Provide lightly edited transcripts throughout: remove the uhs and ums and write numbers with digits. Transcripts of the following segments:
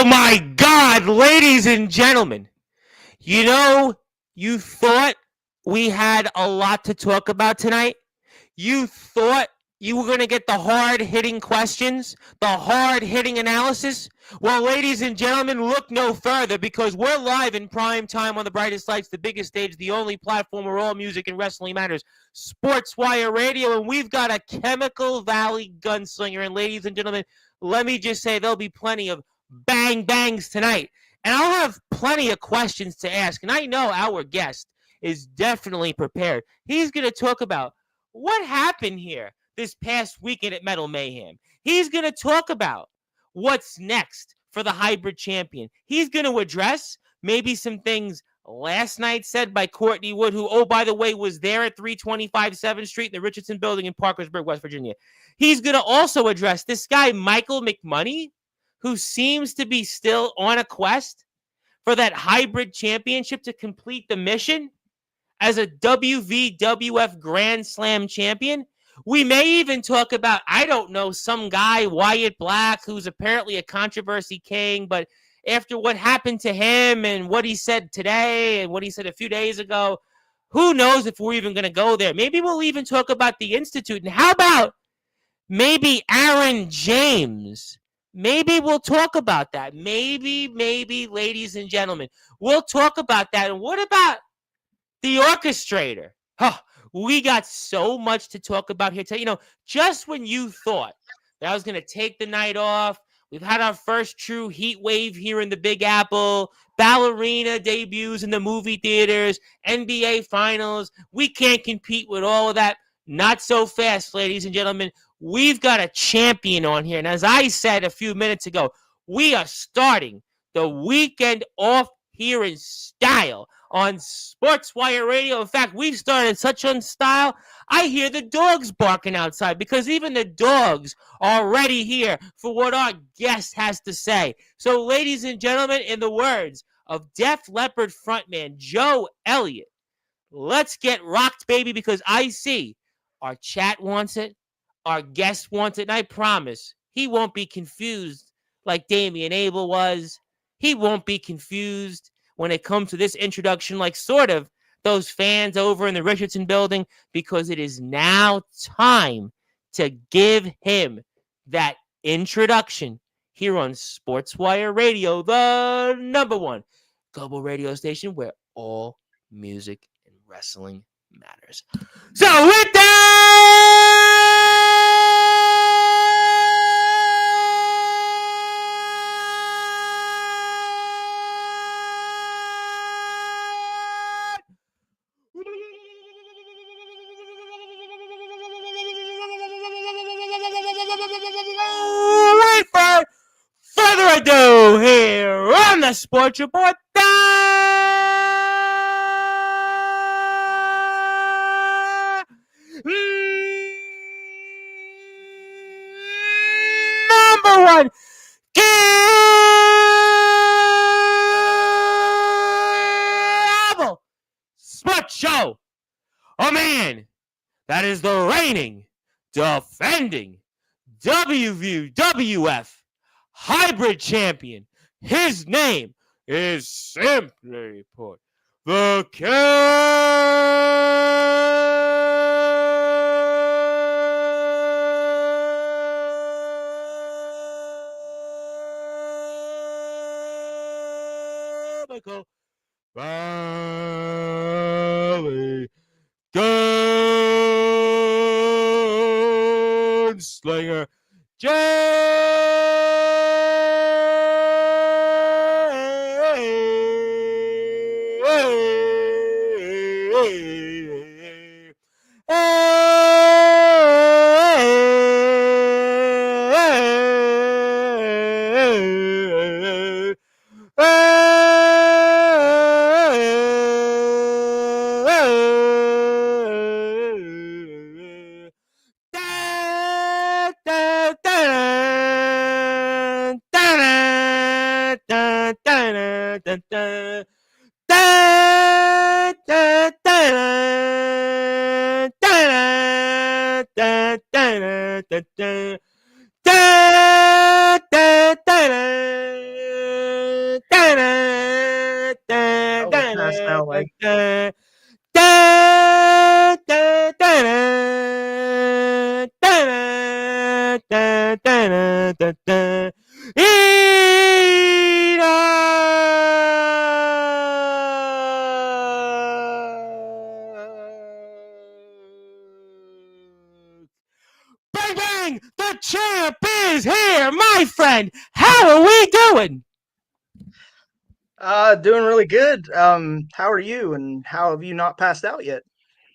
Oh my God, ladies and gentlemen. You know, you thought we had a lot to talk about tonight. You thought you were going to get the hard-hitting questions, the hard-hitting analysis. Well, ladies and gentlemen, look no further because we're live in prime time on the brightest lights, the biggest stage, the only platform where all music and wrestling matters, Sportswire Radio, and we've got a Chemical Valley Gunslinger. And ladies and gentlemen, let me just say there'll be plenty of bang bangs tonight. And I'll have plenty of questions to ask. And I know our guest is definitely prepared. He's going to talk about what happened here this past weekend at Metal Mayhem. He's going to talk about what's next for the hybrid champion. He's going to address maybe some things last night said by Courtney Wood, who, oh, by the way, was there at 325 7th Street in the Richardson Building in Parkersburg, West Virginia. He's going to also address this guy, Michael McMoney, who seems to be still on a quest for that hybrid championship to complete the mission as a WVWF Grand Slam champion. We may even talk about, I don't know, some guy, Wyatt Black, who's apparently a controversy king, but after what happened to him and what he said today and what he said a few days ago, who knows if we're even going to go there. Maybe we'll even talk about the Institute. And how about maybe Aaron James? Maybe we'll talk about that. Maybe, ladies and gentlemen, we'll talk about that. And what about the orchestrator? We got so much to talk about here today. You know, just when you thought that I was going to take the night off, we've had our first true heat wave here in the Big Apple, ballerina debuts in the movie theaters, NBA finals. We can't compete with all of that. Not so fast, ladies and gentlemen. We've got a champion on here. And as I said a few minutes ago, we are starting the weekend off here in style on Sportswire Radio. In fact, we've started such on style, I hear the dogs barking outside because even the dogs are ready here for what our guest has to say. So, ladies and gentlemen, in the words of Def Leppard frontman Joe Elliott, let's get rocked, baby, because I see our chat wants it, our guest wants it, and I promise he won't be confused like Damian Abel was. He won't be confused when it comes to this introduction like sort of those fans over in the Richardson Building, because it is now time to give him that introduction here on Sportswire Radio, the number one global radio station where all music and wrestling matters. So with that, without further ado, here on the Sports Report, number one cable sports show. A man that is the reigning, defending WWF hybrid champion. His name is simply put the Chemical Valley Gunslinger does sound like. Da, da, da, da, da, da, da, da, da. Bang, bang! The champ is here, my friend. How are we doing? Doing really good. How are you, and how have you not passed out yet?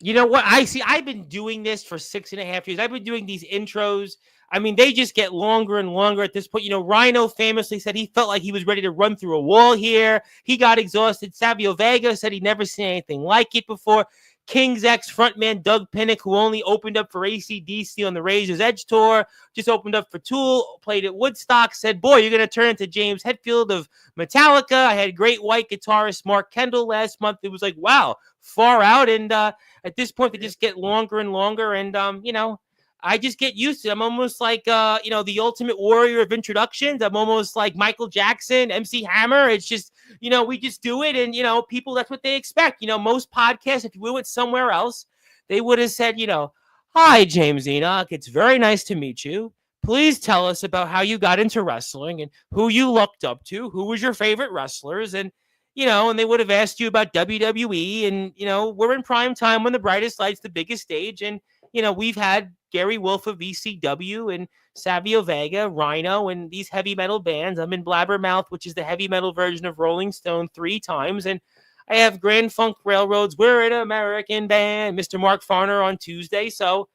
You know what? I see. I've been doing this for 6.5 years. I've been doing these intros. I mean, they just get longer and longer at this point. You know, Rhino famously said he felt like he was ready to run through a wall here. He got exhausted. Savio Vega said he'd never seen anything like it before. King's ex frontman Doug Pinnick, who only opened up for AC/DC on the Razor's Edge tour, just opened up for Tool, played at Woodstock, said, boy, you're going to turn into James Hetfield of Metallica. I had great white guitarist Mark Kendall last month. It was like, wow, far out. And at this point, they just get longer and longer. And, you know, I just get used to it. I'm almost like, you know, the ultimate warrior of introductions. I'm almost like Michael Jackson, MC Hammer. It's just, you know, we just do it. And, you know, people, that's what they expect. You know, most podcasts, if we went somewhere else, they would have said, you know, hi, James Enoch. It's very nice to meet you. Please tell us about how you got into wrestling and who you looked up to, who was your favorite wrestlers. And, you know, and they would have asked you about WWE. And, you know, we're in prime time when the brightest light's the biggest stage. And, you know, we've had Gary Wolf of ECW and Savio Vega, Rhino, and these heavy metal bands. I'm in Blabbermouth, which is the heavy metal version of Rolling Stone 3 times. And I have Grand Funk Railroads. We're an American band. Mr. Mark Farner on Tuesday. So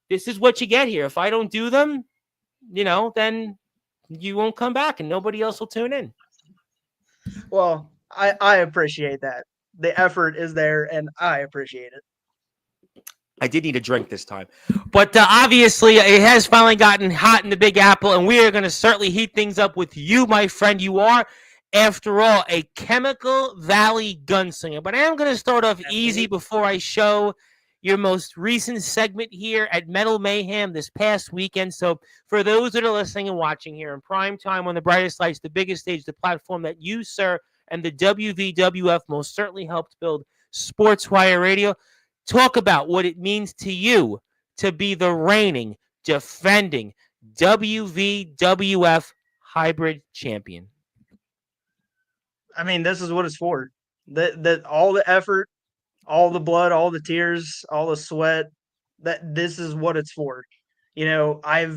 this is what you get here. If I don't do them, you know, then you won't come back and nobody else will tune in. Well, I appreciate that. The effort is there, and I appreciate it. I did need a drink this time. But obviously, it has finally gotten hot in the Big Apple, and we are going to certainly heat things up with you, my friend. You are, after all, a Chemical Valley gunslinger. But I am going to start off easy before I show your most recent segment here at Metal Mayhem this past weekend. So for those that are listening and watching here in prime time on the brightest lights, the biggest stage, the platform that you, sir, and the WVWF most certainly helped build, Sportswire Radio, talk about what it means to you to be the reigning, defending WVWF hybrid champion. I mean, this is what it's for. That all the effort, all the blood, all the tears, all the sweat. That this is what it's for. You know, I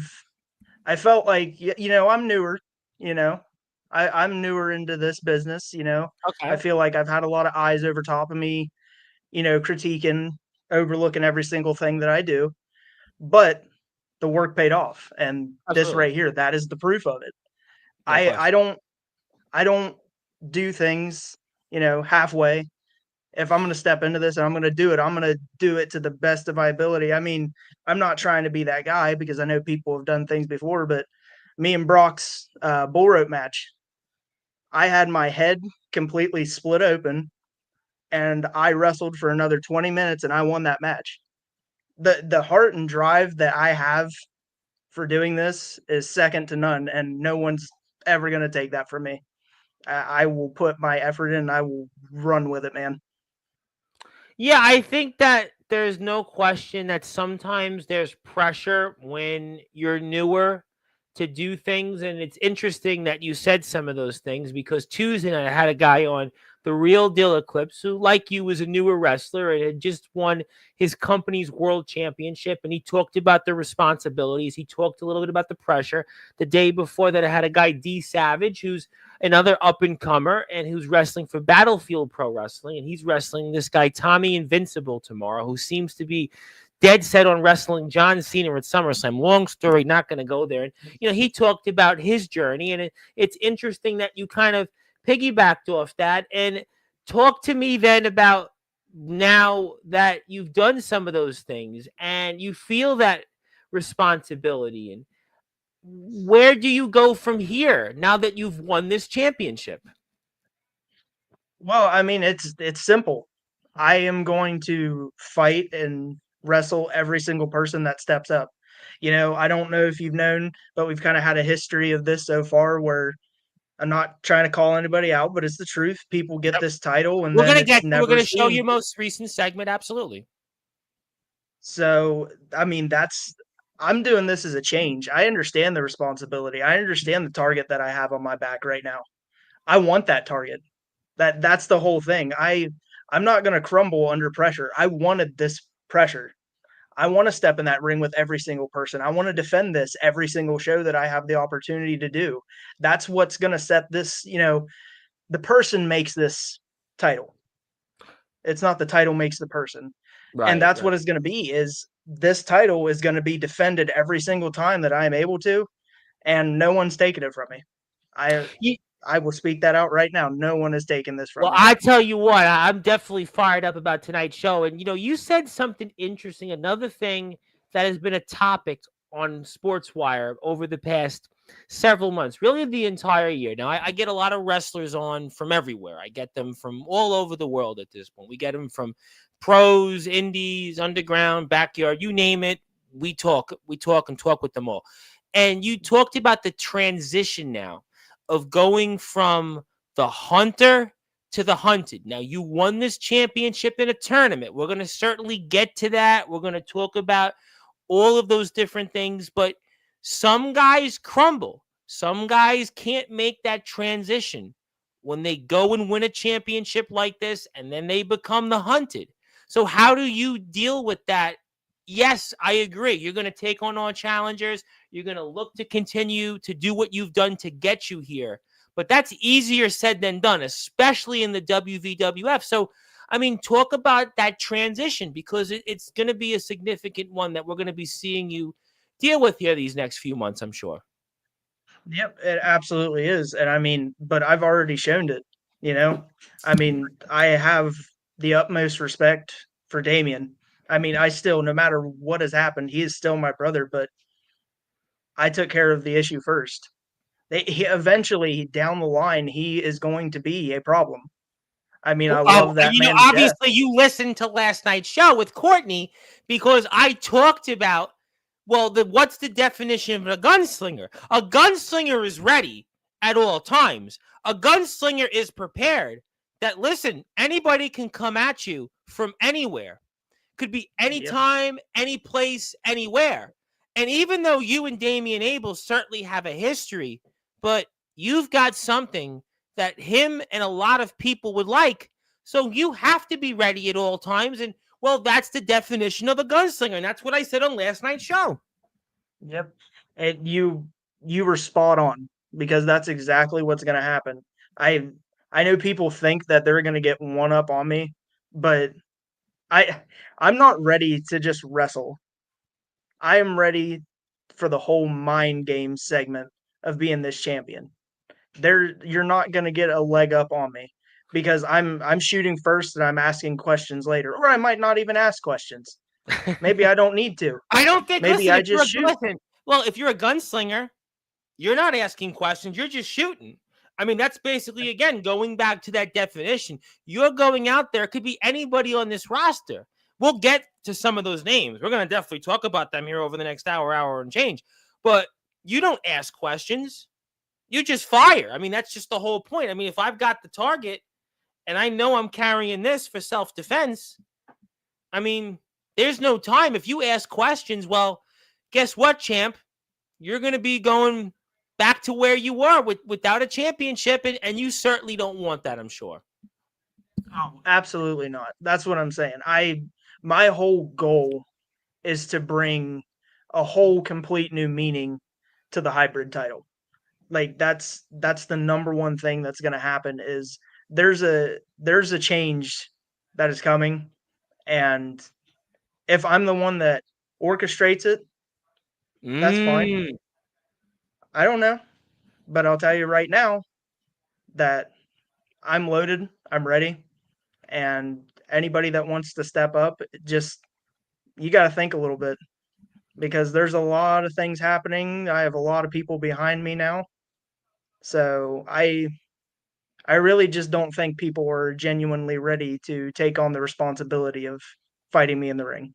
felt like you know I'm newer. You know, I'm newer into this business. You know, I Okay. feel like I've had a lot of eyes over top of me. You know, critiquing, overlooking every single thing that I do. But the work paid off, and this Absolutely. right here, that is the proof of it. God I bless. I don't I don't do things, you know, halfway. If I'm going to step into this and I'm going to do it, I'm going to do it to the best of my ability. I mean, I'm not trying to be that guy because I know people have done things before, but me and Brock's bull rope match, I had my head completely split open and I wrestled for another 20 minutes and I won that match. The heart and drive that I have for doing this is second to none, and no one's ever going to take that from me. I will put my effort in and I will run with it, man. Yeah, I think that there's no question that sometimes there's pressure when you're newer to do things. And it's interesting that you said some of those things because Tuesday night I had a guy on the Real Deal Eclipse who, like you, was a newer wrestler and had just won his company's world championship. And he talked about the responsibilities. He talked a little bit about the pressure. The day before that, I had a guy, D Savage, who's another up and comer and who's wrestling for Battlefield Pro Wrestling. And he's wrestling this guy, Tommy Invincible, tomorrow, who seems to be dead set on wrestling John Cena at SummerSlam. Long story, not going to go there. And, you know, he talked about his journey. And it's interesting that you kind of piggybacked off that. And talk to me then about now that you've done some of those things and you feel that responsibility, and where do you go from here now that you've won this championship? Well, I mean, it's simple. I am going to fight and wrestle every single person that steps up. You know, I don't know if you've known, but we've kind of had a history of this so far where I'm not trying to call anybody out, but it's the truth. People get Yep. this title and We're then gonna it's get. We're never gonna show seen. your most recent segment. Absolutely. So, I mean, I'm doing this as a change. I understand the responsibility. I understand the target that I have on my back right now. I want that target. That's the whole thing. I'm not going to crumble under pressure. I wanted this pressure. I want to step in that ring with every single person. I want to defend this every single show that I have the opportunity to do. That's what's going to set this, the person makes this title. It's not the title makes the person. And Right. that's what it's going to be is this title is going to be defended every single time that I am able to, and no one's taking it from me. I You, I will speak that out right now. No one is taking this from well, me. I tell you what, I'm definitely fired up about tonight's show. And you said something interesting. Another thing that has been a topic on Sportswire over the past several months, really the entire year. Now, I get a lot of wrestlers on from everywhere. I get them from all over the world at this point. We get them from pros, indies, underground, backyard, you name it. We talk and talk with them all. And you talked about the transition now of going from the hunter to the hunted. Now, you won this championship in a tournament. We're going to certainly get to that. We're going to talk about all of those different things, but some guys crumble. Some guys can't make that transition when they go and win a championship like this, and then they become the hunted. So, how do you deal with that? Yes, I agree. You're going to take on all challengers. You're going to look to continue to do what you've done to get you here. But that's easier said than done, especially in the WVWF. So, I mean, talk about that transition because it's going to be a significant one that we're going to be seeing you deal with here these next few months, I'm sure. Yep, it absolutely is. And I mean, but I've already shown it, you know? I mean, I have the utmost respect for Damien. I mean, I still, no matter what has happened, he is still my brother, but I took care of the issue first. Eventually, down the line, he is going to be a problem. I mean, I Oh, love that man to death. obviously you listened to last night's show with Courtney because I talked about, well, what's the definition of a gunslinger? A gunslinger is ready at all times. A gunslinger is prepared that, listen, anybody can come at you from anywhere. Could be Yep. anytime, any place, anywhere. And even though you and Damian Abel certainly have a history, but you've got something that him and a lot of people would like. So you have to be ready at all times. And well, that's the definition of a gunslinger. And that's what I said on last night's show. Yep. And you were spot on because that's exactly what's going to happen. I I know people think that they're going to get one up on me, but I I'm not ready to just wrestle. I am ready for the whole mind game segment of being this champion. You're not going to get a leg up on me because I'm shooting first and I'm asking questions later, or I might not even ask questions. Maybe I don't need to. I don't think, Maybe listen, I if you're just a, shoot. listen, well, if you're a gunslinger, you're not asking questions. You're just shooting. I mean, that's basically, again, going back to that definition. You're going out there. It could be anybody on this roster. We'll get to some of those names. We're going to definitely talk about them here over the next hour and change. But you don't ask questions. You just fire. I mean, that's just the whole point. I mean, if I've got the target and I know I'm carrying this for self-defense, I mean, there's no time. If you ask questions, well, guess what, champ? You're going to be going back to where you were without a championship, and you certainly don't want that, I'm sure. Oh, absolutely not. That's what I'm saying. My whole goal is to bring a whole complete new meaning to the hybrid title. Like that's the number one thing that's going to happen is there's a change that is coming, and if I'm the one that orchestrates it, that's fine. Mm. I don't know, but I'll tell you right now that I'm loaded, I'm ready, and anybody that wants to step up, just you got to think a little bit because there's a lot of things happening. I have a lot of people behind me now. So I really just don't think people are genuinely ready to take on the responsibility of fighting me in the ring.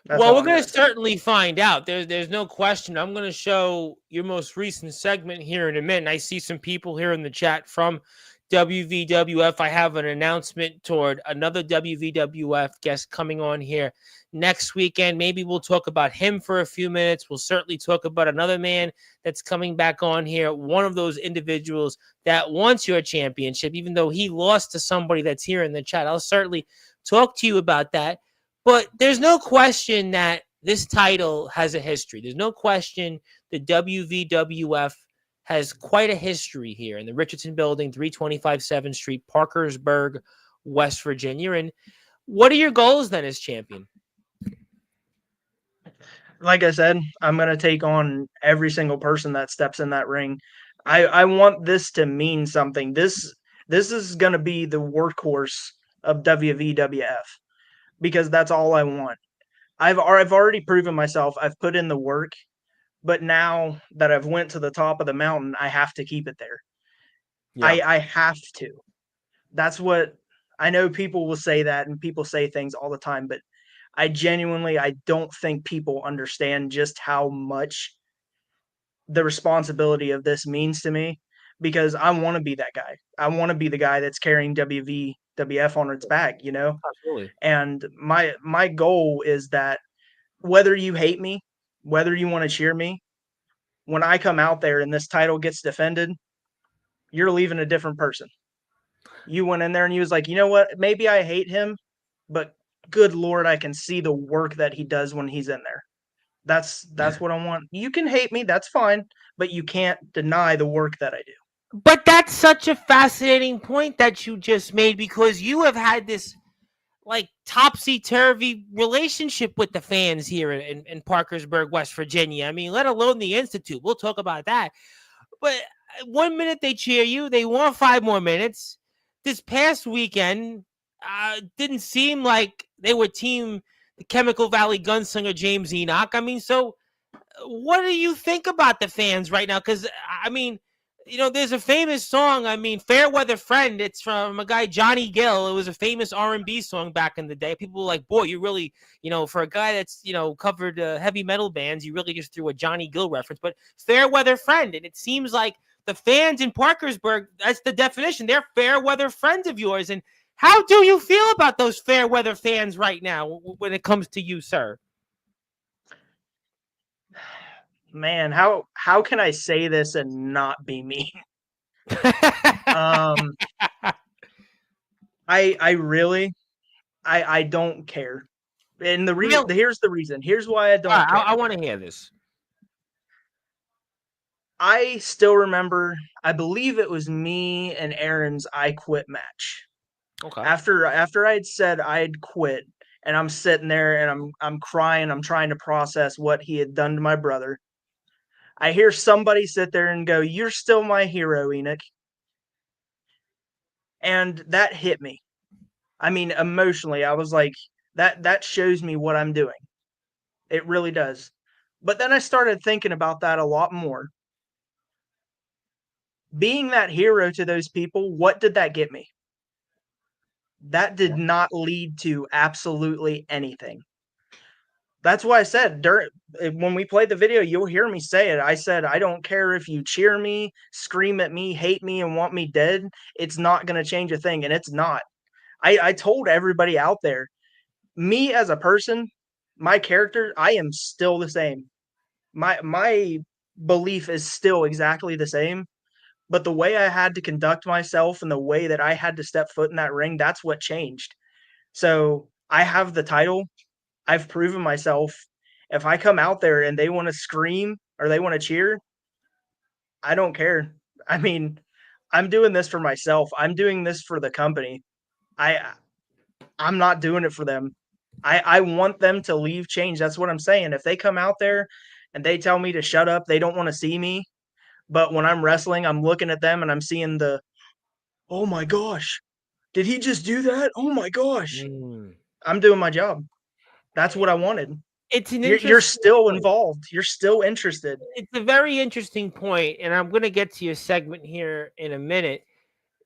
That's Well, all we're I'm going gonna to say. certainly find out. There's no question. I'm going to show your most recent segment here in a minute. I see some people here in the chat from WVWF. I have an announcement toward another WVWF guest coming on here next weekend. Maybe we'll talk about him for a few minutes. We'll certainly talk about another man that's coming back on here. One of those individuals that wants your championship, even though he lost to somebody that's here in the chat. I'll certainly talk to you about that. But there's no question that this title has a history. There's no question the WVWF has quite a history here in the Richardson Building, 325 7th Street, Parkersburg, West Virginia. And what are your goals then as champion? Like I said, I'm gonna take on every single person that steps in that ring. I want this to mean something. This is gonna be the workhorse of WVWF because that's all I want. I've already proven myself. I've put in the work, but now that I've went to the top of the mountain, I have to keep it there. I have to. That's what I know. People will say that, and people say things all the time, but I don't think people understand just how much the responsibility of this means to me because I want to be that guy. I want to be the guy that's carrying WVWF on its back, you know? Absolutely. And my goal is that whether you hate me, whether you want to cheer me, when I come out there and this title gets defended, you're leaving a different person. You went in there and you was like, you know what? Maybe I hate him, but good Lord, I can see the work that he does when he's in there. That's what I want. You can hate me, that's fine, but you can't deny the work that I do. But that's such a fascinating point that you just made because you have had this like topsy-turvy relationship with the fans here in Parkersburg, West Virginia. I mean, let alone the Institute. We'll talk about that. But 1 minute they cheer you, they want 5 more minutes. This past weekend, didn't seem like they were team the Chemical Valley Gunslinger James Enoch. I mean, so what do you think about the fans right now? Because I mean, there's a famous song. I mean, "Fair Weather Friend." It's from a guy Johnny Gill. It was a famous R&B song back in the day. People were like, "Boy, you really, for a guy that's covered heavy metal bands, you really just threw a Johnny Gill reference." But "Fair Weather Friend," and it seems like the fans in Parkersburg, that's the definition. They're fair weather friends of yours. And how do you feel about those fair weather fans right now when it comes to you, sir? Man, how can I say this and not be mean? Um, I really I don't care. And Really? here's the reason. Here's why I All don't right, care. I want to hear this. I still remember, I believe it was me and Aaron's I Quit match. Okay. After I'd said I'd quit and I'm sitting there and I'm crying, I'm trying to process what he had done to my brother. I hear somebody sit there and go, "You're still my hero, Enoch." And that hit me. I mean, emotionally, I was like, that shows me what I'm doing. It really does. But then I started thinking about that a lot more. Being that hero to those people, what did that get me? That did not lead to absolutely anything. That's why I said when we played the video, you'll hear me say it. I said, I don't care if you cheer me, scream at me, hate me, and want me dead. It's not going to change a thing. And it's not. I told everybody out there, me as a person, my character, I am still the same. My belief is still exactly the same. But the way I had to conduct myself and the way that I had to step foot in that ring, that's what changed. So I have the title. I've proven myself. If I come out there and they want to scream or they want to cheer, I don't care. I mean, I'm doing this for myself. I'm doing this for the company. I I'm not doing it for them. I want them to leave change. That's what I'm saying. If they come out there and they tell me to shut up, they don't want to see me. But when I'm wrestling, I'm looking at them and I'm seeing oh my gosh, did he just do that? Oh my gosh. Mm. I'm doing my job. That's what I wanted. It's an You're interesting still point. involved. You're still interested. It's a very interesting point, and I'm going to get to your segment here in a minute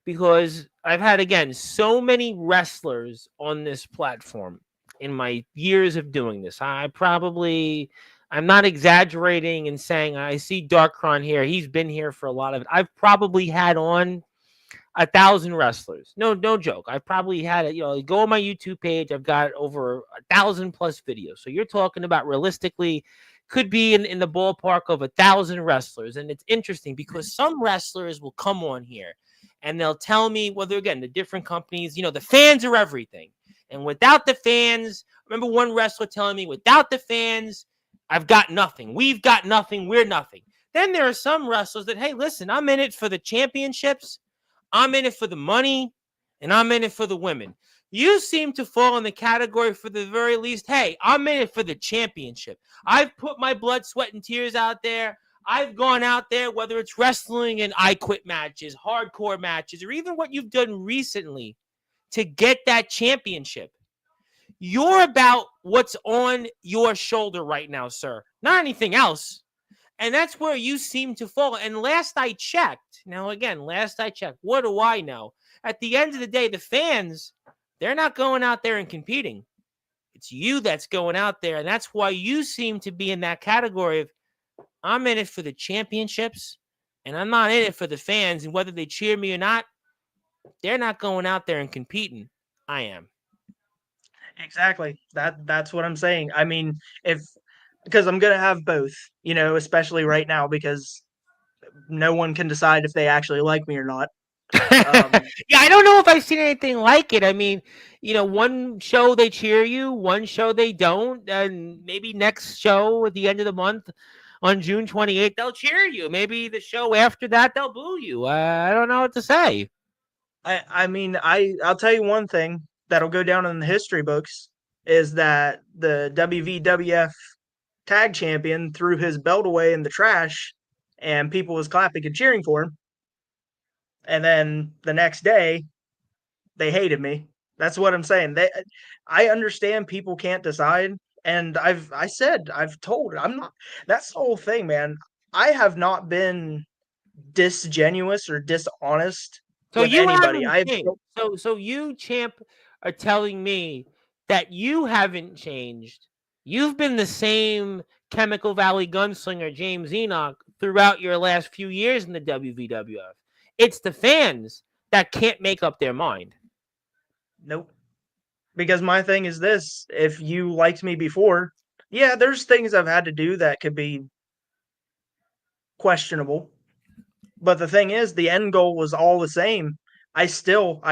because I've had, again, so many wrestlers on this platform in my years of doing this. I'm not exaggerating and saying I see Darkron here. He's been here for a lot of it. I've probably had on 1,000 wrestlers. No joke. I've probably had it. Go on my YouTube page. I've got over 1,000 plus videos. So you're talking about realistically could be in the ballpark of 1,000 wrestlers. And it's interesting because some wrestlers will come on here and they'll tell me, whether again, the different companies, the fans are everything. And without the fans, I remember one wrestler telling me, without the fans, I've got nothing. We've got nothing. We're nothing. Then there are some wrestlers that, hey, listen, I'm in it for the championships. I'm in it for the money, and I'm in it for the women. You seem to fall in the category, for the very least, hey, I'm in it for the championship. I've put my blood, sweat, and tears out there. I've gone out there, whether it's wrestling and I quit matches, hardcore matches, or even what you've done recently to get that championship. You're about what's on your shoulder right now, sir. Not anything else. And that's where you seem to fall. And last I checked, what do I know? At the end of the day, the fans, they're not going out there and competing. It's you that's going out there. And that's why you seem to be in that category of, I'm in it for the championships, and I'm not in it for the fans. And whether they cheer me or not, they're not going out there and competing. I am. Exactly. That's what I'm saying. I mean, because I'm going to have both, especially right now, because no one can decide if they actually like me or not. Yeah, I don't know if I've seen anything like it. I mean, one show they cheer you, one show they don't, and maybe next show at the end of the month on June 28th, they'll cheer you. Maybe the show after that, they'll boo you. I don't know what to say. I mean, I'll tell you one thing that'll go down in the history books is that the WWF tag champion threw his belt away in the trash and people was clapping and cheering for him. And then the next day they hated me. That's what I'm saying. I understand people can't decide. And I've told, I'm not, that's the whole thing, man. I have not been disingenuous or dishonest with anybody. So you, champ, are telling me that you haven't changed. You've been the same Chemical Valley gunslinger, James Enoch, throughout your last few years in the WWF. It's the fans that can't make up their mind. Nope. Because my thing is this, if you liked me before, yeah, there's things I've had to do that could be questionable. But the thing is, the end goal was all the same. I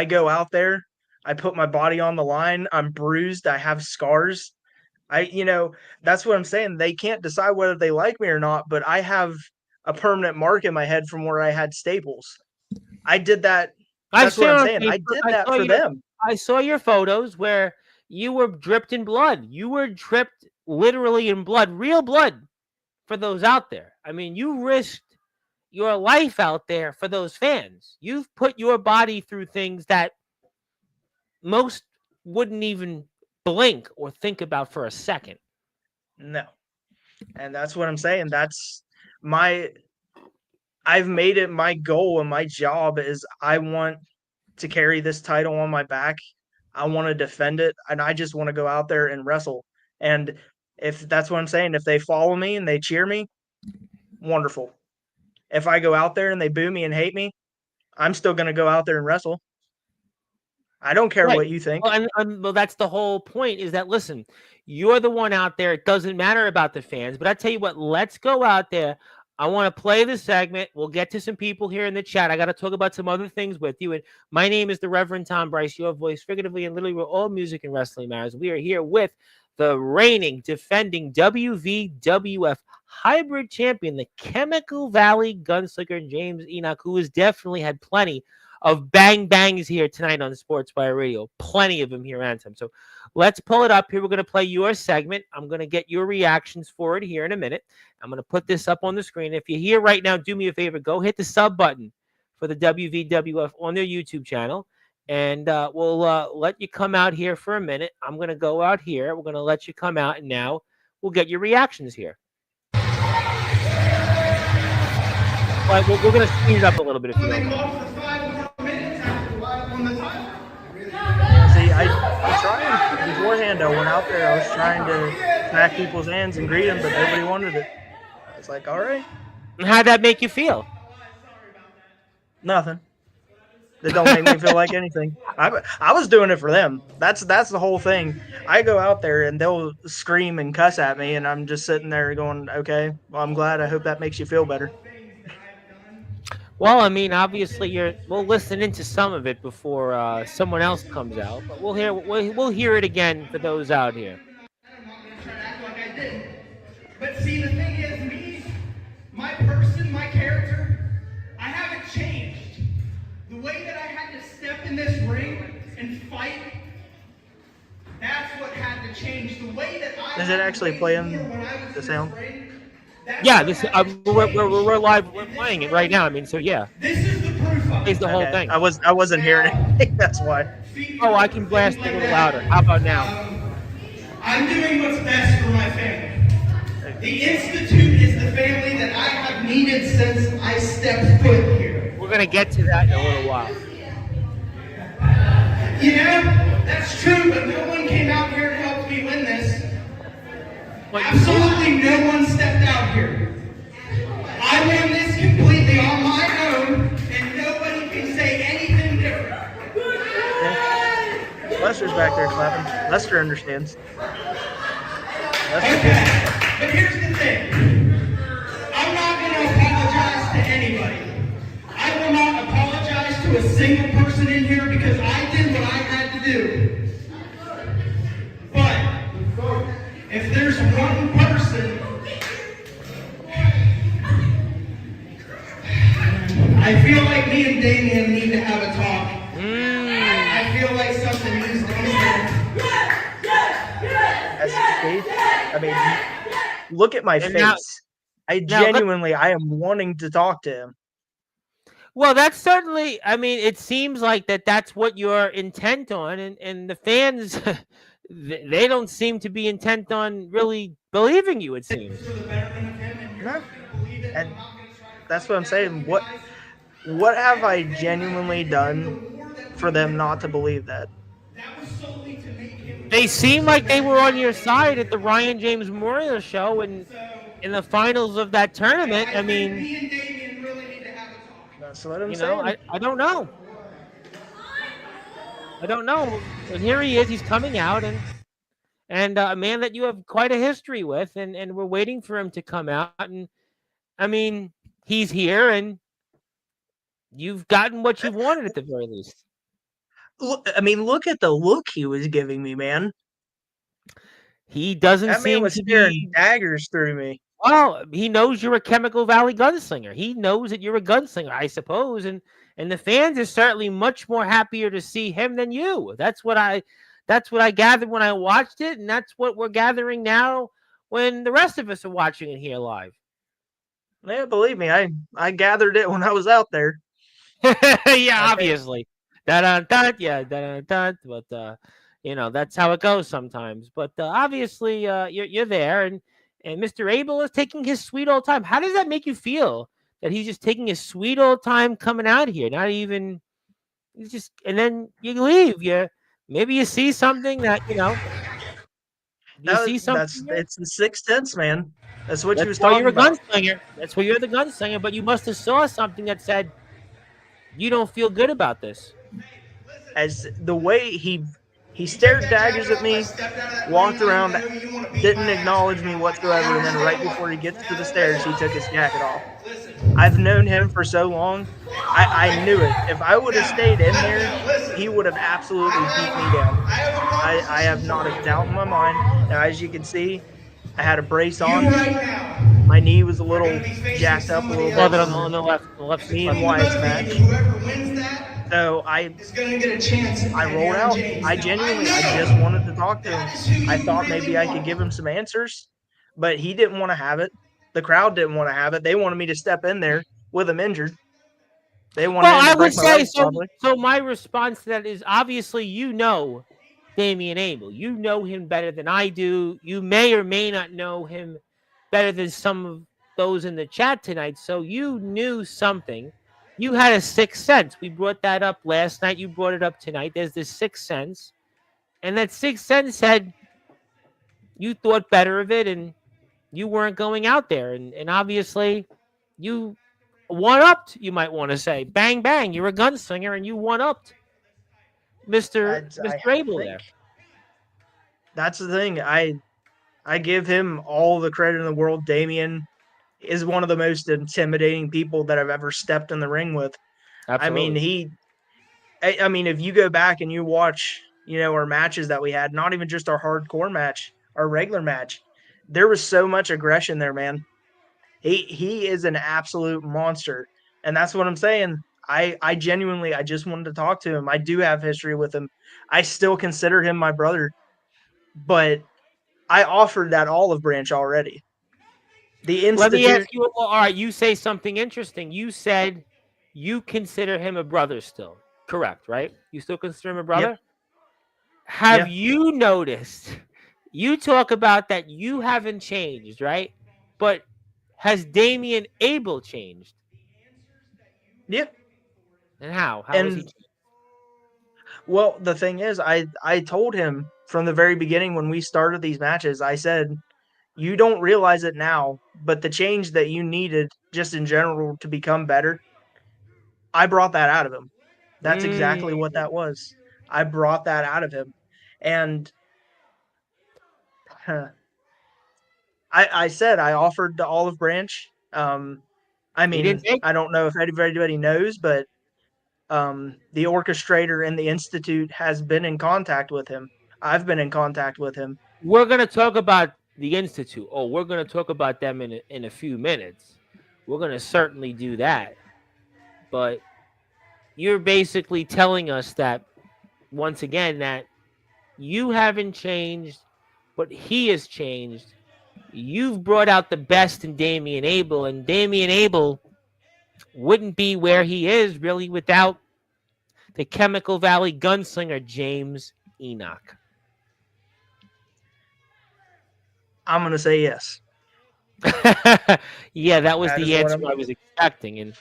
go out there, I put my body on the line, I'm bruised, I have scars. That's what I'm saying. They can't decide whether they like me or not, but I have a permanent mark in my head from where I had staples. I did that. That's what I'm saying. I did that for them. I saw your photos where you were dripped in blood. You were dripped literally in blood, real blood, for those out there. I mean, you risked your life out there for those fans. You've put your body through things that most wouldn't even blink or think about for a second. No. And that's what I'm saying. I've made it my goal, and my job is I want to carry this title on my back. I want to defend it, and I just want to go out there and wrestle. And if that's what I'm saying, if they follow me and they cheer me, wonderful. If I go out there and they boo me and hate me, I'm still going to go out there and wrestle. I don't care what you think. Well, that's the whole point, is that, listen, you're the one out there. It doesn't matter about the fans. But I tell you what, let's go out there. I want to play the segment. We'll get to some people here in the chat. I got to talk about some other things with you. And my name is the Reverend Tom Bryce, your voice, figuratively and literally, where all music and wrestling matters. We are here with the reigning, defending WVWF hybrid champion, the Chemical Valley gunslinger, James Enoch, who has definitely had plenty of bangs here tonight on Sportzwire Radio. Plenty of them here on time. So let's pull it up here. We're going to play your segment. I'm going to get your reactions for it here in a minute. I'm going to put this up on the screen. If you're here right now, do me a favor. Go hit the sub button for the WVWF on their YouTube channel. And we'll let you come out here for a minute. I'm going to go out here. We're going to let you come out. And now we'll get your reactions here. But we're going to speed it up a little bit if you don't. See, I try and beforehand, when I out there. I was trying to smack people's hands and greet them, but nobody wanted it. I was like, all right, And how'd that make you feel? nothing. It don't make me feel like anything. I was doing it for them. That's the whole thing. I go out there and they'll scream and cuss at me, and I'm just sitting there going, okay, well, I'm glad. I hope that makes you feel better. Well, I mean, obviously, we'll listen into some of it before someone else comes out, but we'll hear it again for those out here. I'm not going to try to act like I didn't. But see, the thing is, me, my person, my character, I haven't changed. The way that I had to step in this ring and fight, that's what had to change. The way that I Is it actually playing the sound? Yeah, this we're live. We're playing it right now. I mean, so yeah, This is the proof of plays the it. whole Okay. thing. I wasn't hearing anything. That's why. Oh, I can blast a little louder. How about now? I'm doing what's best for my family. The Institute is the family that I have needed since I stepped foot here. We're gonna get to that in a little while. Yeah, that's true, but no one came out here to help me win this. But Absolutely no one stepped out here. I won this completely on my own, and nobody can say anything different. Lester's back there clapping. Lester understands. Lester Okay, but here's the thing. I'm not going to apologize to anybody. I will not apologize to a single person in here because I did what I had to do. But if there's one person, I feel like me and Damien need to have a talk. I feel like something needs to be said. I mean, look at my And face. now- I now let- genuinely, I am wanting to talk to him. Well, that's certainly. I mean, it seems like that's what you're intent on, and the fans, they don't seem to be intent on really believing you. It seems. No. And that's what I'm saying. What have I genuinely done for them not to believe that? They seem like they were on your side at the Ryan James Memorial Show and in the finals of that tournament. I mean, Me and Damien really need to have a talk. That's what I'm you know, saying. I don't know. I don't know. And here he is. He's coming out, and a man that you have quite a history with, and we're waiting for him to come out. And I mean, he's here, and you've gotten what you wanted at the very least. Look, I mean, look at the look he was giving me, man. He doesn't That man seem was to staring be. daggers through me. Well, he knows you're a Chemical Valley gunslinger. He knows that you're a gunslinger, I suppose, and the fans are certainly much more happier to see him than you. That's what I gathered when I watched it, and that's what we're gathering now when the rest of us are watching it here live. Yeah, believe me, I gathered it when I was out there. Yeah, obviously. Yeah, but you know, that's how it goes sometimes. But obviously, you're there, and Mr. Abel is taking his sweet old time. How does that make you feel that he's just taking his sweet old time coming out here? Not even he's just, and then you leave. Maybe you see something that see something. It's the sixth sense, man. That's what you was That's why talking you're a about. gunslinger. That's why you're the gunslinger. But you must have saw something that said you don't feel good about this. As the way he stared daggers at me, walked around, didn't acknowledge me whatsoever, and then right before he gets to the stairs, he took his jacket off. I've known him for so long. I knew it. If I would have stayed in there, he would have absolutely beat me down. I have not a doubt in my mind. Now, as you can see, I had a brace on. My knee was a little jacked up a little bit. On the left. Me and Wyatt's match. Whoever wins that So is going to get a chance. I rolled out. I just wanted to talk to him. I thought maybe I could give him some answers, but he didn't want to have it. The crowd didn't want to have it. They wanted me to step in there with him injured. They wanted Well, him to I would break my say legs, so. probably. So my response to that is obviously Damian Abel. You know him better than I do. You may or may not know him better than some of those in the chat tonight. So you knew something. You had a sixth sense. We brought that up last night. You brought it up tonight. There's this sixth sense. And that sixth sense said, you thought better of it, and you weren't going out there, and obviously you one-upped, you might want to say. Bang, bang, you're a gunslinger, and you one-upped Mr. I Mr. Abel think there. that's the thing. I give him all the credit in the world. Damian is one of the most intimidating people that I've ever stepped in the ring with. Absolutely. I mean, if you go back and you watch, our matches that we had, not even just our hardcore match, our regular match, there was so much aggression there, man. He is an absolute monster. And that's what I'm saying. I genuinely I just wanted to talk to him. I do have history with him. I still consider him my brother, but I offered that olive branch already. The Let me ask institute, you, all right, you say something interesting. You said you consider him a brother still. Correct, right? You still consider him a yep, brother? Have yeah, you noticed? You talk about that you haven't changed, right? But has Damian Abel changed? yeah. And how? How has he And changed? well, the thing is, I told him from the very beginning when we started these matches, I said, you don't realize it now, but the change that you needed just in general to become better, I brought that out of him. That's Mm, exactly what that was. I brought that out of him. And I said I offered the olive branch. I he didn't mean, take. I don't know if anybody knows, but the orchestrator in the institute has been in contact with him. I've been in contact with him. We're gonna talk about the institute. Oh, we're gonna talk about them in a few minutes. We're gonna certainly do that. But you're basically telling us that once again that you haven't changed, but he has changed. You've brought out the best in Damian Abel, and Damian Abel wouldn't be where he is really without the Chemical Valley gunslinger James Enoch. I'm gonna say yes. Yeah, that was That is the what answer I'm. I was expecting, and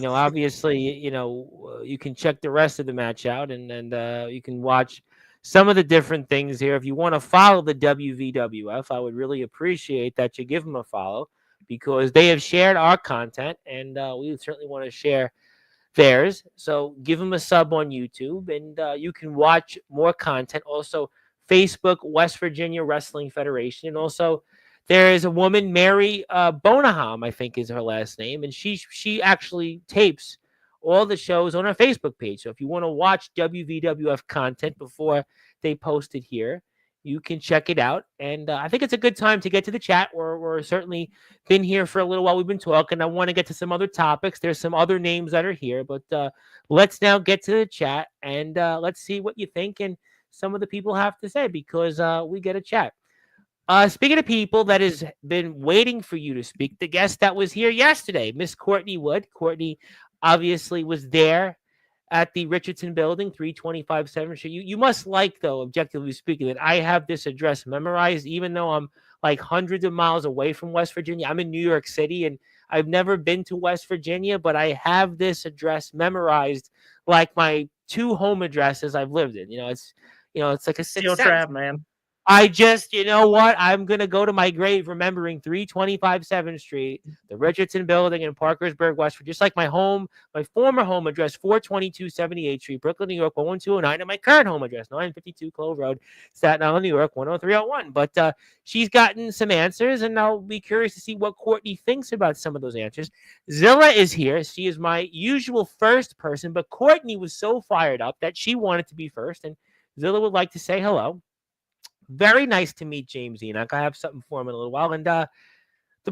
obviously, you can check the rest of the match out, and you can watch some of the different things here. If you want to follow the WVWF, I would really appreciate that you give them a follow because they have shared our content, and we would certainly want to share theirs. So give them a sub on YouTube, and you can watch more content. Also, Facebook, West Virginia Wrestling Federation, and also there is a woman, Mary Bonaham, I think is her last name, and she actually tapes all the shows on her Facebook page. So if you want to watch WVWF content before they post it here, you can check it out. And I think it's a good time to get to the chat. We're certainly been here for a little while. We've been talking. I want to get to some other topics. There's some other names that are here, but let's now get to the chat and let's see what you think and some of the people have to say because we get a chat. Speaking of people that has been waiting for you to speak, the guest that was here yesterday, Miss Courtney Wood. Courtney obviously was there at the Richardson Building, 325 7th Street. You must like, though, objectively speaking, that I have this address memorized, even though I'm like hundreds of miles away from West Virginia. I'm in New York City, and I've never been to West Virginia, but I have this address memorized like my two home addresses I've lived in. It's like a sixth Steel sense. trap, man. I just, you know what? I'm going to go to my grave remembering 325 7th Street, the Richardson Building in Parkersburg, West Virginia, just like my former home address, 422 78th Street, Brooklyn, New York, 11209, and my current home address, 952 Clove Road, Staten Island, New York, 10301. But she's gotten some answers, and I'll be curious to see what Courtney thinks about some of those answers. Zilla is here. She is my usual first person, but Courtney was so fired up that she wanted to be first, and Zilla would like to say hello. Very nice to meet James Enoch. I have something for him in a little while. And the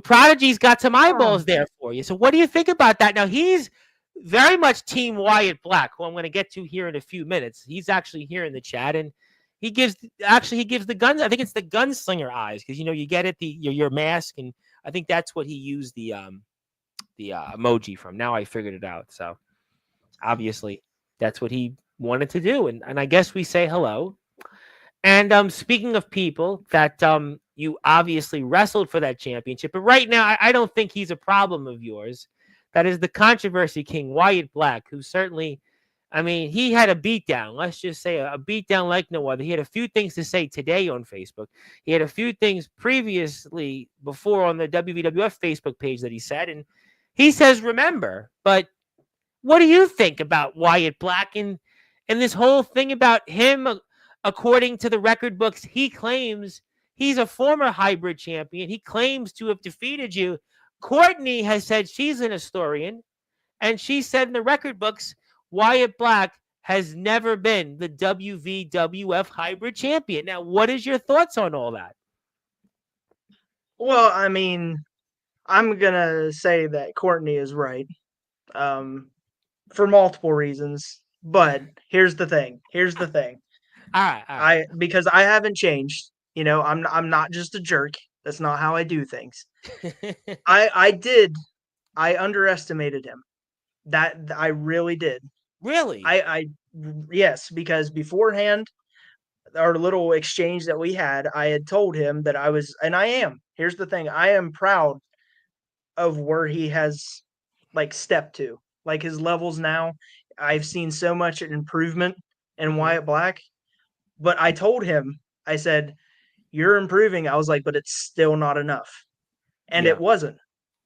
Prodigy's got some Oh, eyeballs there for you. So what do you think about that? Now, he's very much Team Wyatt Black, who I'm going to get to here in a few minutes. He's actually here in the chat. And he gives the guns. I think it's the gunslinger eyes because, you get it, your mask. And I think that's what he used the emoji from. Now I figured it out. So obviously that's what he wanted to do. And I guess we say hello. And speaking of people that you obviously wrestled for that championship, but right now I don't think he's a problem of yours. That is the controversy king, Wyatt Black, who certainly I mean, he had a beatdown. Let's just say a beatdown like no other. He had a few things to say today on Facebook. He had a few things previously before on the WWF Facebook page that he said, and he says, remember. But what do you think about Wyatt Black and this whole thing about him? According to the record books, he claims he's a former hybrid champion. He claims to have defeated you. Courtney has said she's an historian, and she said in the record books, Wyatt Black has never been the WWF hybrid champion. Now, what is your thoughts on all that? Well, I mean, I'm gonna say that Courtney is right, for multiple reasons. But here's the thing. All right. Because I haven't changed. You know, I'm not just a jerk. That's not how I do things. I underestimated him. That I really did. Really? Yes, because beforehand, our little exchange that we had, I had told him that I was, and I am. Here's the thing: I am proud of where he has like stepped to, like his levels now. I've seen so much improvement in Wyatt Black, but I told him, I said, "You're improving." I was like, but it's still not enough, and it wasn't.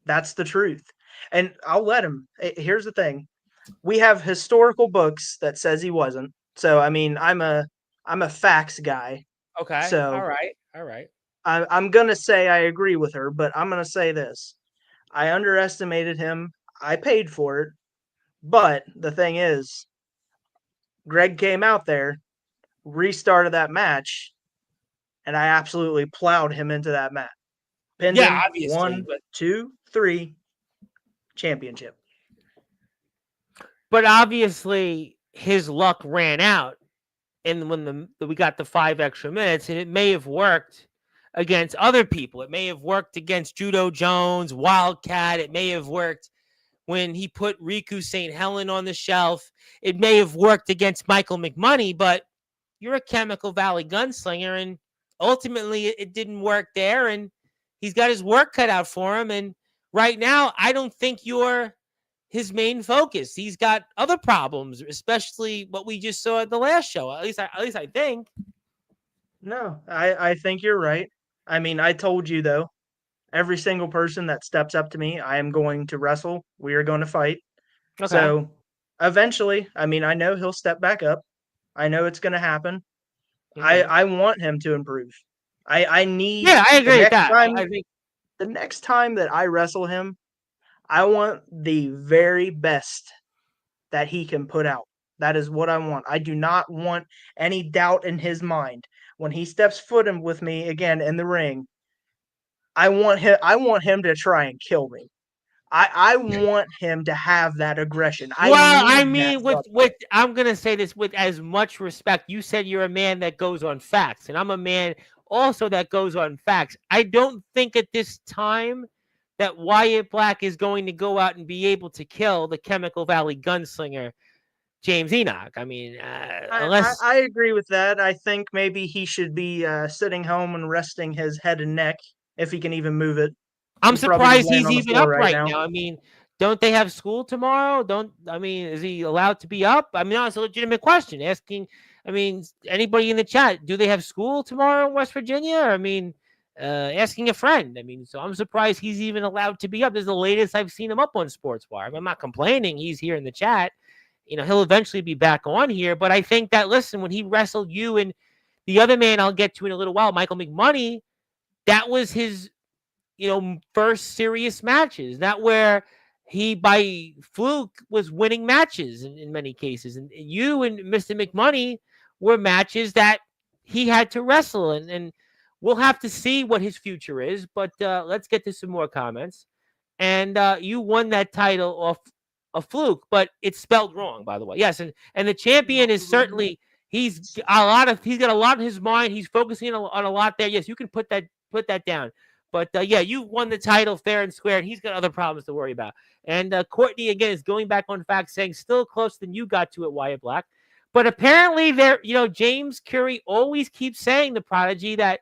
That's the truth, and I'll let him. Here's the thing: we have historical books that says he wasn't. So I mean, I'm a facts guy. Okay. So all right. I'm gonna say I agree with her, but I'm gonna say this: I underestimated him. I paid for it, but the thing is, Greg came out there, restarted that match, and I absolutely plowed him into that match. Pinned him, obviously. 1, 2, 3, championship. But obviously, his luck ran out, and when we got the 5 extra minutes, and it may have worked against other people. It may have worked against Judo Jones, Wildcat. It may have worked when he put Riku St. Helen on the shelf. It may have worked against Michael McMoney, but you're a Chemical Valley gunslinger, and ultimately it didn't work there, and he's got his work cut out for him. And right now, I don't think you're his main focus. He's got other problems, especially what we just saw at the last show. At least I think. No, I think you're right. I mean, I told you though, every single person that steps up to me, I am going to wrestle. We are going to fight. Okay. So eventually, I mean, I know he'll step back up. I know it's going to happen. I want him to improve. I need. Yeah, I agree with that. I think the next time that I wrestle him, I want the very best that he can put out. That is what I want. I do not want any doubt in his mind when he steps foot in with me again in the ring. I want him to try and kill me. I want him to have that aggression. I mean, with I'm gonna say this with as much respect. You said you're a man that goes on facts, and I'm a man also that goes on facts. I don't think at this time that Wyatt Black is going to go out and be able to kill the Chemical Valley gunslinger, James Enoch. I mean, unless I agree with that. I think maybe he should be sitting home and resting his head and neck if he can even move it. I'm surprised he's even up right now. I mean, don't they have school tomorrow? Is he allowed to be up? I mean, that's a legitimate question. Asking, I mean, anybody in the chat, do they have school tomorrow in West Virginia? I mean, asking a friend. I mean, so I'm surprised he's even allowed to be up. This is the latest I've seen him up on Sportswire. I mean, I'm not complaining. He's here in the chat. You know, he'll eventually be back on here. But I think that, listen, when he wrestled you and the other man I'll get to in a little while, Michael McMoney, that was his, first serious matches. Not where he, by fluke, was winning matches in many cases. And you and Mr. McMoney were matches that he had to wrestle. And we'll have to see what his future is. But let's get to some more comments. And you won that title off a fluke, but it's spelled wrong, by the way. Yes, and the champion is certainly he's got a lot in his mind. He's focusing on a lot there. Yes, you can put that down. But yeah, you won the title fair and square, and he's got other problems to worry about. And Courtney again is going back on facts, saying still closer than you got to at Wyatt Black. But apparently, James Curry always keeps saying, the prodigy, that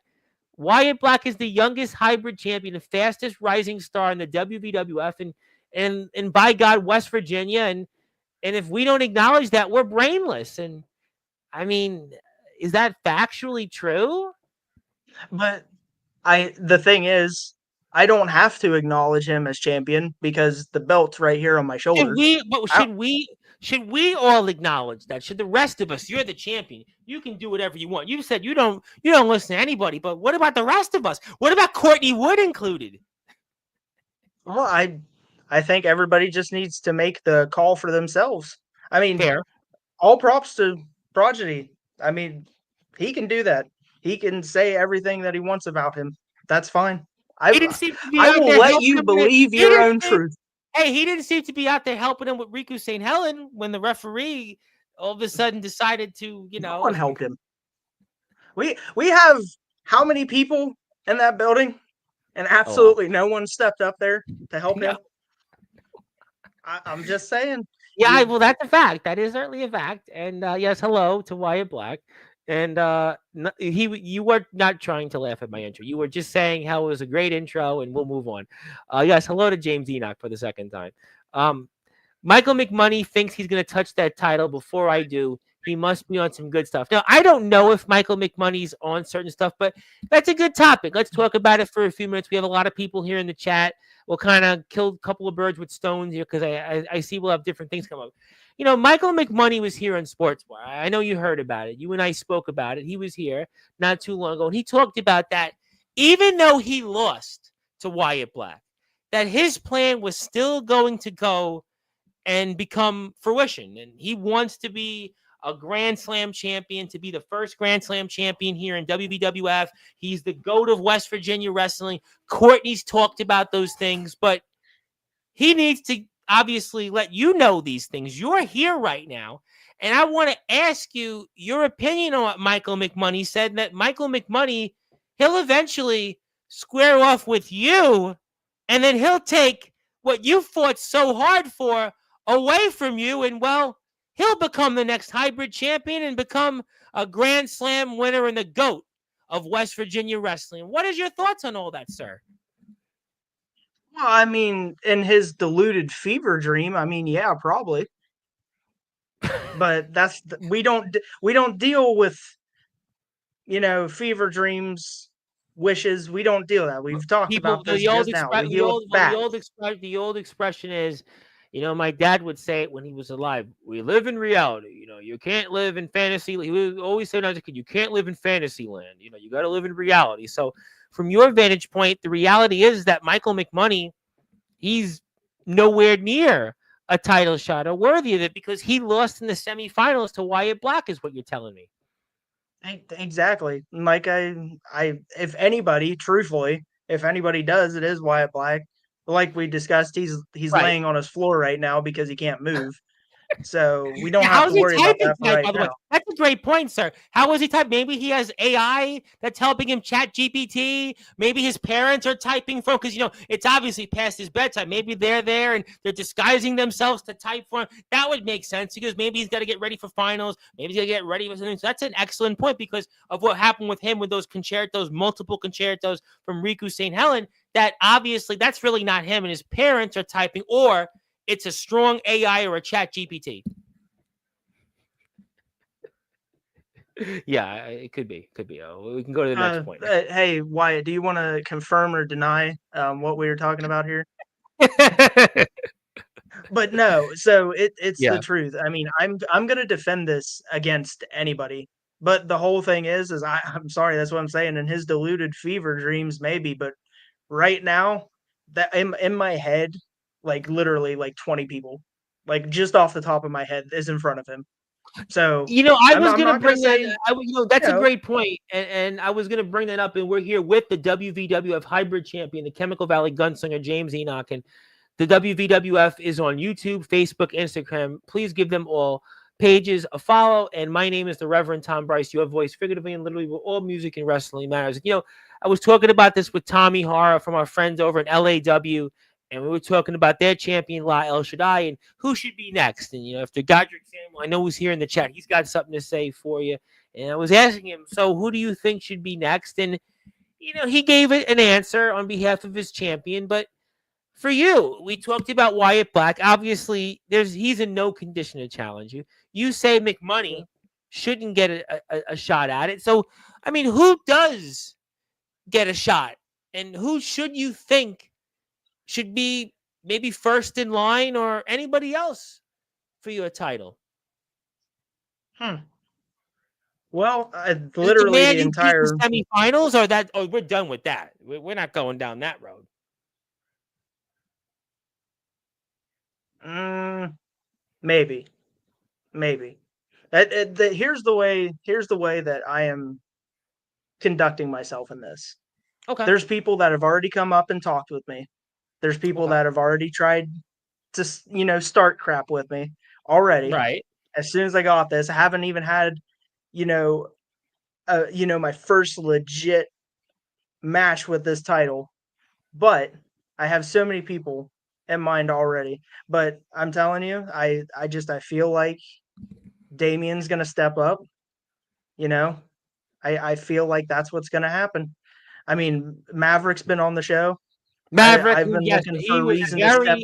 Wyatt Black is the youngest hybrid champion, the fastest rising star in the WWF, and by God, West Virginia, and And if we don't acknowledge that, we're brainless. And I mean, is that factually true? But the thing is, I don't have to acknowledge him as champion because the belt's right here on my shoulder. Should we all acknowledge that? Should the rest of us? You're the champion. You can do whatever you want. You said you don't listen to anybody, but what about the rest of us? What about Courtney Wood included? Well, I think everybody just needs to make the call for themselves. I mean, Fair. all props to Prodigy. I mean, he can do that. He can say everything that he wants about him. That's fine. I will let you believe your own truth. Hey, he didn't seem to be out there helping him with Riku St. Helen when the referee all of a sudden decided to, No one helped him. We have how many people in that building, and absolutely no one stepped up there to help him. I'm just saying. Yeah, well, that's a fact. That is certainly a fact. And yes, hello to Wyatt Black. And you were not trying to laugh at my intro. You were just saying how it was a great intro, and we'll move on. Yes, hello to James Enoch for the second time. Michael McMoney thinks he's going to touch that title before I do. He must be on some good stuff. Now, I don't know if Michael McMoney's on certain stuff, but that's a good topic. Let's talk about it for a few minutes. We have a lot of people here in the chat. We'll kind of kill a couple of birds with stones here because I see we'll have different things come up. You know, Michael McMoney was here on Sportswire. I know you heard about it. You and I spoke about it. He was here not too long ago, and he talked about that even though he lost to Wyatt Black, that his plan was still going to go and become fruition. And he wants to be a Grand Slam champion, to be the first Grand Slam champion here in WWF. He's the GOAT of West Virginia wrestling. Courtney's talked about those things, but he needs to obviously let you know these things. You're here right now, and I want to ask you your opinion on what Michael McMoney said, that Michael McMoney, he'll eventually square off with you, and then he'll take what you fought so hard for away from you, and, well, he'll become the next hybrid champion and become a Grand Slam winner and the GOAT of West Virginia wrestling. What is your thoughts on all that, sir? Well, I mean, in his deluded fever dream, I mean, yeah, probably. But we don't deal with, fever dreams, wishes. We don't deal that. We've talked about this just now. We deal with facts. The old expression is, my dad would say it when he was alive. We live in reality. You can't live in fantasy. He would always say, you can't live in fantasy land. You got to live in reality. So from your vantage point, the reality is that Michael McMoney, he's nowhere near a title shot or worthy of it because he lost in the semifinals to Wyatt Black, is what you're telling me. Exactly. Like if anybody, truthfully, if anybody does, it is Wyatt Black. Like we discussed, he's right. Laying on his floor right now because he can't move. So we don't have to worry about that right now. That's a great point, sir. How is he typing? Maybe he has AI that's helping him chat GPT. Maybe his parents are typing for him because, it's obviously past his bedtime. Maybe they're there and they're disguising themselves to type for him. That would make sense because maybe he's got to get ready for finals. Maybe he's got to get ready for something. So that's an excellent point because of what happened with him with those concertos, multiple concertos from Riku St. Helen, that obviously that's really not him and his parents are typing, or it's a strong AI or a chat GPT. Yeah, it could be. We can go to the next point. Hey, Wyatt, do you want to confirm or deny what we were talking about here? But no, so it's the truth. I mean, I'm going to defend this against anybody. But the whole thing is I'm sorry, that's what I'm saying. In his deluded fever dreams, maybe. But right now, that in my head, like literally like 20 people, like just off the top of my head, is in front of him. So I was going to bring that. That's a great point, and I was going to bring that up. And we're here with the WVWF hybrid champion, the Chemical Valley Gunslinger, James Enoch, and the WVWF is on YouTube, Facebook, Instagram. Please give them all pages a follow. And my name is the Reverend Tom Bryce, your voice, figuratively and literally, where all music and wrestling matters. I was talking about this with Tommy Hara from our friends over in LAW. And we were talking about their champion, La El Shaddai, and who should be next. And, after Godric Samuel, I know he's here in the chat. He's got something to say for you. And I was asking him, so who do you think should be next? And, he gave it an answer on behalf of his champion. But for you, we talked about Wyatt Black. Obviously, he's in no condition to challenge you. You say McMoney shouldn't get a shot at it. So, I mean, who does get a shot? And who should you think should be maybe first in line or anybody else for your title? Well, Is the literally man the you beat in entire semifinals, or we're done with that? We're not going down that road. maybe. Here's the way that I am conducting myself in this. Okay. There's people that have already come up and talked with me. There's people Okay. that have already tried to start crap with me already. Right. As soon as I got this, I haven't even had my first legit match with this title, but I have so many people in mind already. But I'm telling you, I feel like Damien's gonna step up. I feel like that's what's gonna happen. I mean, Maverick's been on the show. Maverick, I've been yes, looking he for a was reason to step.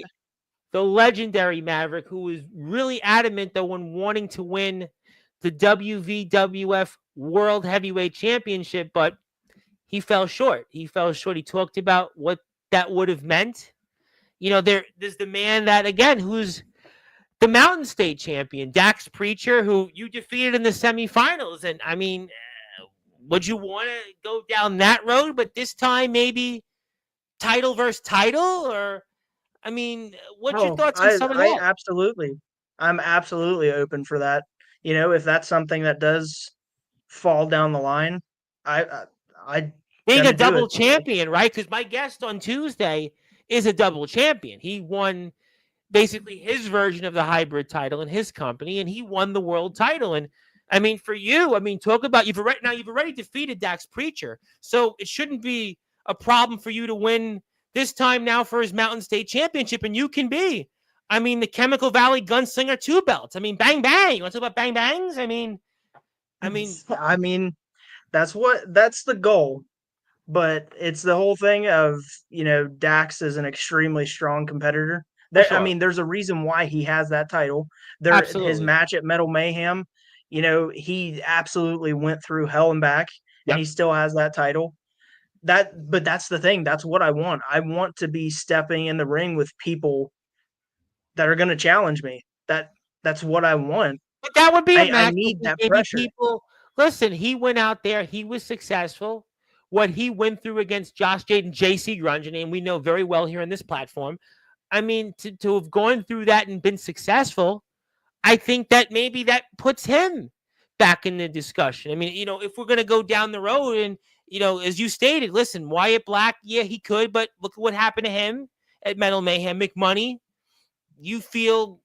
the legendary Maverick, who was really adamant though when wanting to win the WVWF World Heavyweight Championship, but he fell short. He talked about what that would have meant. There's the man that, again, who's the Mountain State champion, Dax Preacher, who you defeated in the semifinals. And I mean, would you want to go down that road? But this time, maybe title versus title? Or, I mean, what's your thoughts on some of that? I'm absolutely open for that. If that's something that does fall down the line, I Being a double champion, right? Because my guest on Tuesday is a double champion. He won basically his version of the hybrid title in his company, and he won the world title. And I mean, for you, talk about you've already defeated Dax Preacher, so it shouldn't be a problem for you to win this time now for his Mountain State Championship, and you can be, the Chemical Valley Gunslinger 2 belts. Bang bang. You want to talk about bang bangs? I mean, that's the goal. But it's the whole thing of, Dax is an extremely strong competitor. Sure. There's a reason why he has that title. Absolutely. His match at Metal Mayhem, he absolutely went through hell and back, and he still has that title. But that's the thing. That's what I want. I want to be stepping in the ring with people that are going to challenge me. That's what I want. But that would be a match. I need that pressure. Listen, he went out there. He was successful. What he went through against Josh Jade and JC Grunge, a name we know very well here on this platform. To have gone through that and been successful, I think that maybe that puts him back in the discussion. If we're going to go down the road and, as you stated, listen, Wyatt Black, yeah, he could, but look at what happened to him at Metal Mayhem. McMoney, you feel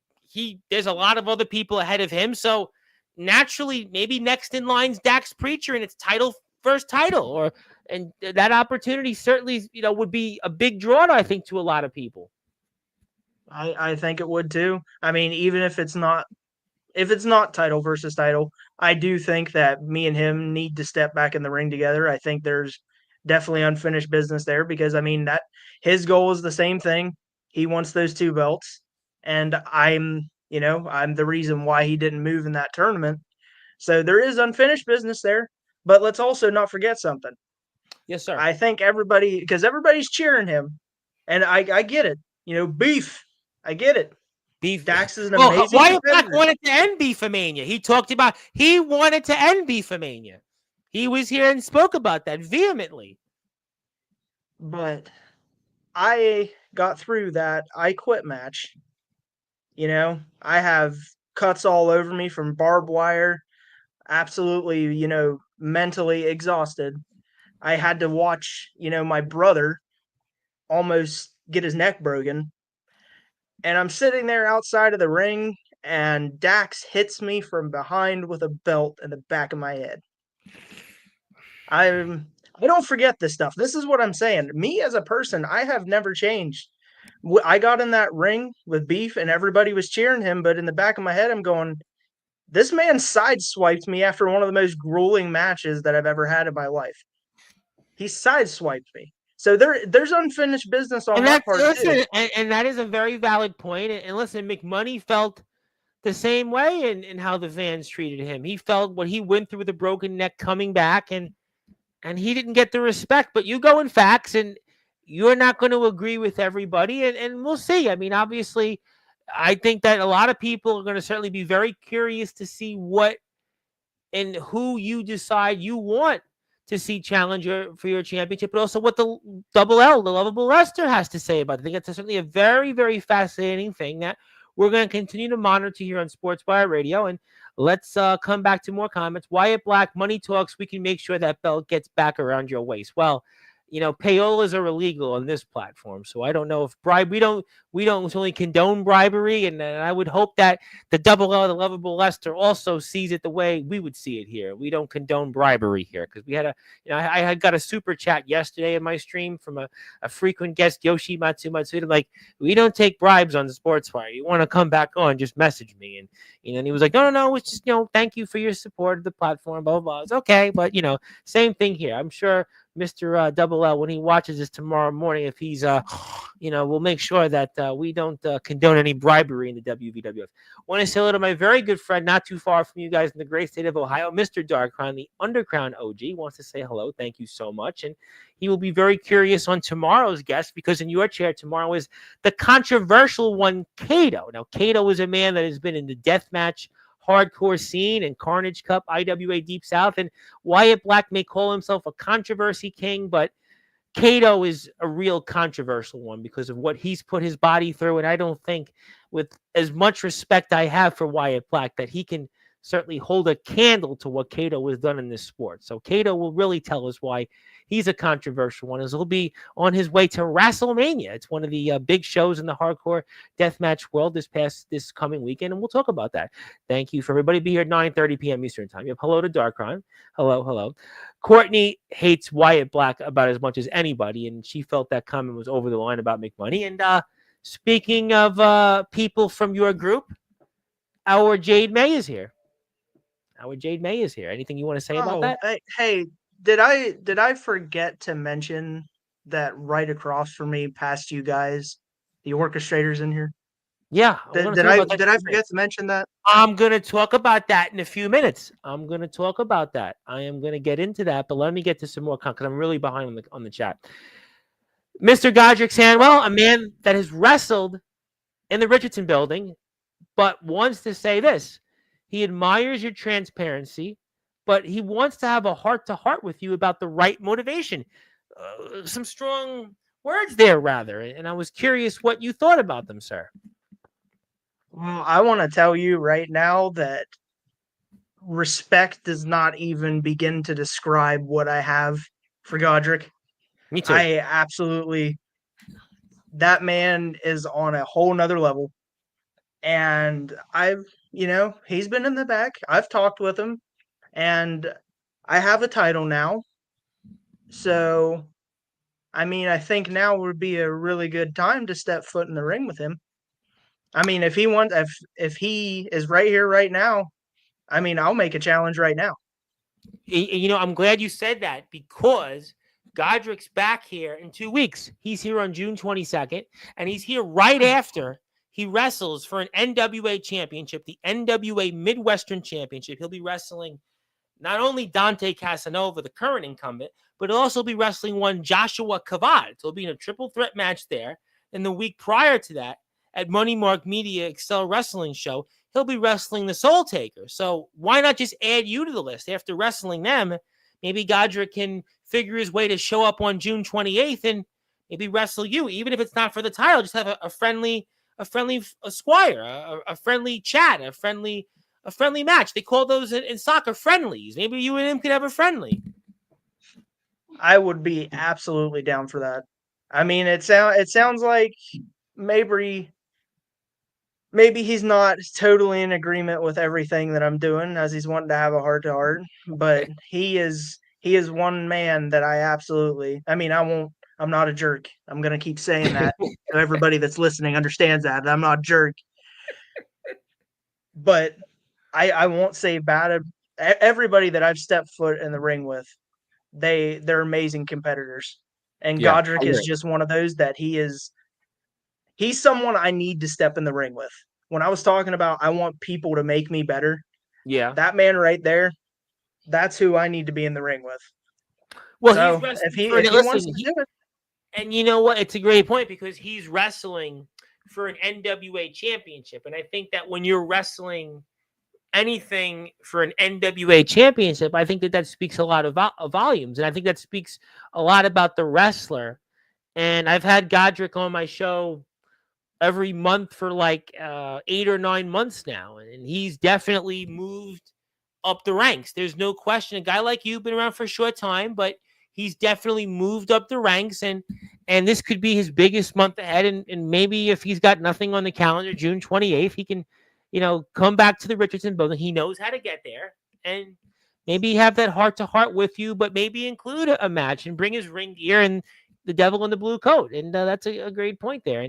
there's a lot of other people ahead of him. So naturally, maybe next in line's Dax Preacher and it's title first title, and that opportunity certainly, would be a big draw, I think, to a lot of people. I think it would too. Even if it's not title versus title, I do think that me and him need to step back in the ring together. I think there's definitely unfinished business there because that his goal is the same thing. He wants those 2 belts, and I'm the reason why he didn't move in that tournament. So there is unfinished business there. But let's also not forget something. Yes, sir. I think everybody's cheering him, and I get it. Beef. I get it. Beef. Dax is an amazing Wyatt Black wanted to end Beefmania. He talked about he wanted to end Beefmania. He was here and spoke about that vehemently. But I got through that I quit match. I have cuts all over me from barbed wire. Absolutely, mentally exhausted. I had to watch, my brother almost get his neck broken. And I'm sitting there outside of the ring, and Dax hits me from behind with a belt in the back of my head. I don't forget this stuff. This is what I'm saying. Me as a person, I have never changed. I got in that ring with Beef, and everybody was cheering him, but in the back of my head, I'm going, this man sideswiped me after one of the most grueling matches that I've ever had in my life. He sideswiped me. So there's unfinished business on And my that's part too. listen, and that is a very valid point. And listen, McMoney felt the same way in how the fans treated him. He felt what he went through with a broken neck coming back, and he didn't get the respect. But you go in facts, and you're not going to agree with everybody, and we'll see. I mean, obviously, I think that a lot of people are going to certainly be very curious to see what and who you decide you want to see challenger for your championship, but also what the double L, the lovable Lester, has to say about it. I think it's certainly a very, very fascinating thing that we're going to continue to monitor here on Sportswire Radio. And let's come back to more comments. Wyatt Black, money talks. We can make sure that belt gets back around your waist. Well, payolas are illegal on this platform, so I don't know if we don't only condone bribery, and I would hope that the double L, the lovable Lester, also sees it the way we would see it here. We don't condone bribery here, because we had I had got a super chat yesterday in my stream from a frequent guest, Yoshi Matsumatsuda, like, we don't take bribes on the Sportswire. You want to come back on, just message me. And and he was like, no, it's just, thank you for your support of the platform, blah, blah, blah. It's okay, but same thing here. I'm sure Mr. Double L, when he watches this tomorrow morning, if he's, we'll make sure that we don't condone any bribery in the WVWF. Want to say hello to my very good friend, not too far from you guys in the great state of Ohio, Mr. Darkcrown, the Undercrown OG, wants to say hello. Thank you so much. And he will be very curious on tomorrow's guest, because in your chair tomorrow is the controversial one, Kato. Now, Kato is a man that has been in the deathmatch hardcore scene and Carnage Cup, IWA Deep South, and Wyatt Black may call himself a controversy king, but Kato is a real controversial one because of what he's put his body through, and I don't think, with as much respect I have for Wyatt Black, that he can certainly hold a candle to what Kato has done in this sport. So Kato will really tell us why he's a controversial one, as he'll be on his way to WrestleMania. It's one of the big shows in the hardcore deathmatch world this coming weekend, and we'll talk about that. Thank you for everybody. Be here at 9:30 p.m. Eastern time. You have hello to Darkron. Hello. Courtney hates Wyatt Black about as much as anybody, and she felt that comment was over the line about McMoney. And speaking of people from your group, our Jade May is here. Anything you want to say about that? Hey, did I forget to mention that right across from me, past you guys, the orchestrator's in here? Yeah. Did I forget to mention that? I'm going to talk about that in a few minutes. I am going to get into that, but let me get to some more because I'm really behind on the chat. Mr. Godric Sandwell, a man that has wrestled in the Richardson building, but wants to say this. He admires your transparency, but he wants to have a heart-to-heart with you about the right motivation. Some strong words there, rather. And I was curious what you thought about them, sir. Well, I want to tell you right now that respect does not even begin to describe what I have for Godric. Me too. I absolutely, that man is on a whole nother level. And he's been in the back. I've talked with him, and I have a title now. So, I mean, I think now would be a really good time to step foot in the ring with him. I mean, if he is right here right now, I mean, I'll make a challenge right now. I'm glad you said that, because Godric's back here in 2 weeks. He's here on June 22nd, and he's here right after he wrestles for an NWA championship, the NWA Midwestern Championship. He'll be wrestling not only Dante Casanova, the current incumbent, but he'll also be wrestling one Joshua Kavad. So he'll be in a triple threat match there. And the week prior to that, at Money Mark Media Excel Wrestling Show, he'll be wrestling the Soul Taker. So why not just add you to the list? After wrestling them, maybe Godric can figure his way to show up on June 28th and maybe wrestle you, even if it's not for the title. Just have a friendly squire, a friendly chat, a friendly match. They call those in soccer friendlies. Maybe you and him could have a friendly. I would be absolutely down for that. I mean, it sounds like maybe he's not totally in agreement with everything that I'm doing, as he's wanting to have a heart-to-heart, but he is one man that I absolutely, I mean, I'm not a jerk. I'm going to keep saying that so everybody that's listening understands that I'm not a jerk. But I won't say bad. Everybody that I've stepped foot in the ring with, they're amazing competitors. And Yeah, Godric is just one of those that he's someone I need to step in the ring with. When I was talking about I want people to make me better, yeah. that man right there, that's who I need to be in the ring with. Well, he's So wrestling for if he wants to do it, and you know what? It's a great point because he's wrestling for an NWA championship, and I think that when you're wrestling anything for an NWA championship, I think that speaks a lot of volumes, and I think that speaks a lot about the wrestler. And I've had Godric on my show every month for like 8 or 9 months now, and he's definitely moved up the ranks. There's no question. A guy like you been around for a short time, but he's definitely moved up the ranks, and this could be his biggest month ahead. And maybe if he's got nothing on the calendar, June 28th, he can, come back to the Richardson building. He knows how to get there, and maybe have that heart to heart with you, but maybe include a match and bring his ring gear and the devil in the blue coat. And that's a great point there.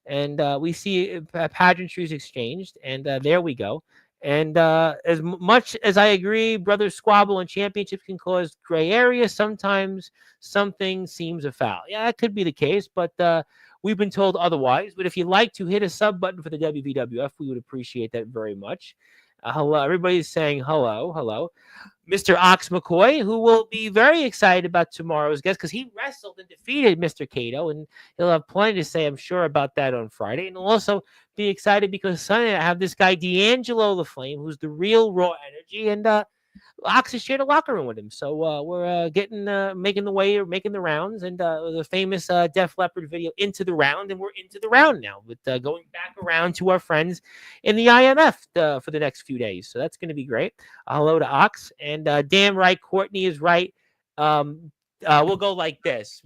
And we see pageantries exchanged, and there we go. And as much as I agree, brother squabble and championships can cause gray areas. Sometimes something seems a foul. Yeah, that could be the case, but we've been told otherwise. But if you'd like to hit a sub button for the WVWF, we would appreciate that very much. Hello, everybody's saying hello, hello. Mr. Ox McCoy, who will be very excited about tomorrow's guest because he wrestled and defeated Mr. Cato, and he'll have plenty to say, I'm sure, about that on Friday. And he'll also be excited because Sunday I have this guy, D'Angelo the Flame, who's the real raw energy, and Ox has shared a locker room with him. So we're making the rounds, and the famous Def Leppard video, Into the Round, and we're into the round now with going back around to our friends in the IMF for the next few days. So that's going to be great. Hello to Ox, and damn right, Courtney is right. We'll go like this.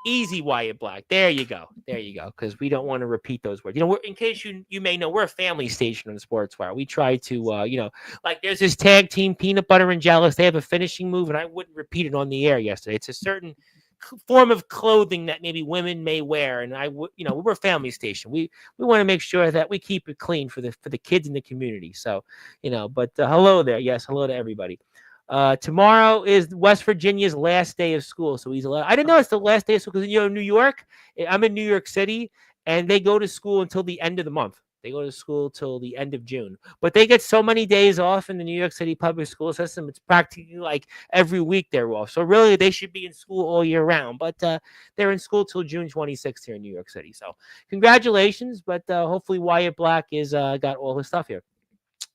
Easy, Wyatt Black. There you go. Because we don't want to repeat those words. In case you may know, we're a family station on Sportswire. We try to, like there's this tag team, Peanut Butter and Jealous. They have a finishing move, and I wouldn't repeat it on the air yesterday. It's a certain form of clothing that maybe women may wear, and we're a family station. We want to make sure that we keep it clean for the kids in the community. So, but hello there. Yes, hello to everybody. Tomorrow is West Virginia's last day of school, so he's allowed. I didn't know it's the last day of school because New York. I'm in New York City, and they go to school until the end of the month. They go to school till the end of June, but they get so many days off in the New York City public school system. It's practically like every week they're off. So really, they should be in school all year round. But they're in school till June 26th here in New York City. So congratulations, but hopefully Wyatt Black is got all his stuff here.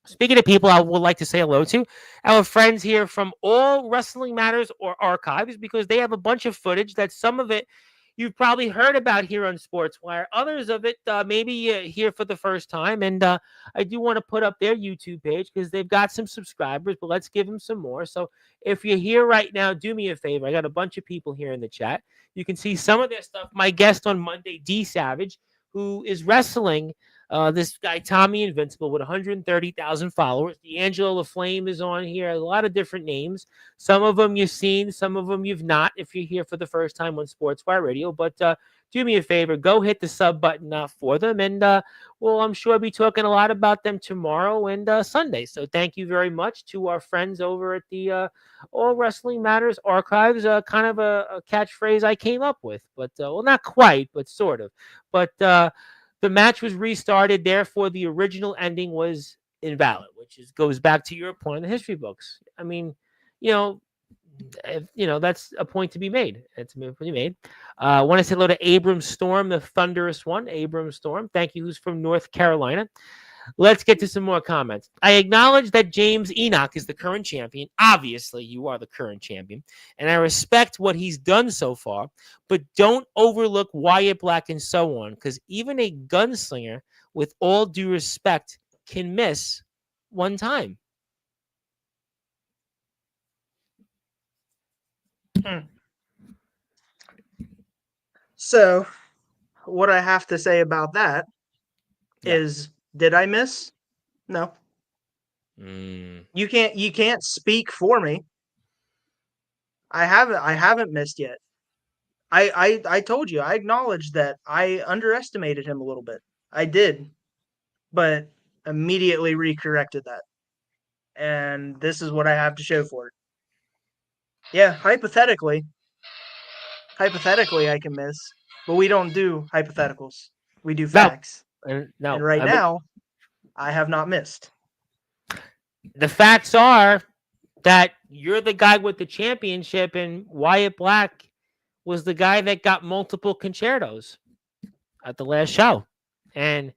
Speaking of people I would like to say hello to, our friends here from All Wrestling Matters or Archives, because they have a bunch of footage that some of it you've probably heard about here on Sportswire. Others of it maybe here for the first time. And I do want to put up their YouTube page because they've got some subscribers, but let's give them some more. So if you're here right now, do me a favor. I got a bunch of people here in the chat. You can see some of their stuff. My guest on Monday, D Savage, who is wrestling this guy, Tommy Invincible, with 130,000 followers. D'Angelo the Flame is on here. A lot of different names. Some of them you've seen, some of them you've not if you're here for the first time on Sportswire Radio. But do me a favor, go hit the sub button for them. And I'm sure I'll be talking a lot about them tomorrow and Sunday. So thank you very much to our friends over at the All Wrestling Matters Archives. Kind of a catchphrase I came up with. But, not quite, but sort of. But the match was restarted, therefore the original ending was invalid, which goes back to your point in the history books. I mean, that's a point to be made. It's a point to be made. I want to say hello to Abram Storm, the thunderous one. Abram Storm, thank you, who's from North Carolina. Let's get to some more comments. I acknowledge that James Enoch is the current champion. Obviously, you are the current champion. And I respect what he's done so far, but don't overlook Wyatt Black and so on, because even a gunslinger, with all due respect, can miss one time. So what I have to say about that is, did I miss? No. You can't speak for me. I haven't missed yet. I told you, I acknowledged that I underestimated him a little bit. I did, but immediately recorrected that. And this is what I have to show for it. Yeah, hypothetically, hypothetically I can miss, but we don't do hypotheticals. We do No, facts. no. And right I mean, now, I have not missed. the facts are that you're the guy with the championship, and Wyatt Black was the guy that got multiple concertos at the last show. And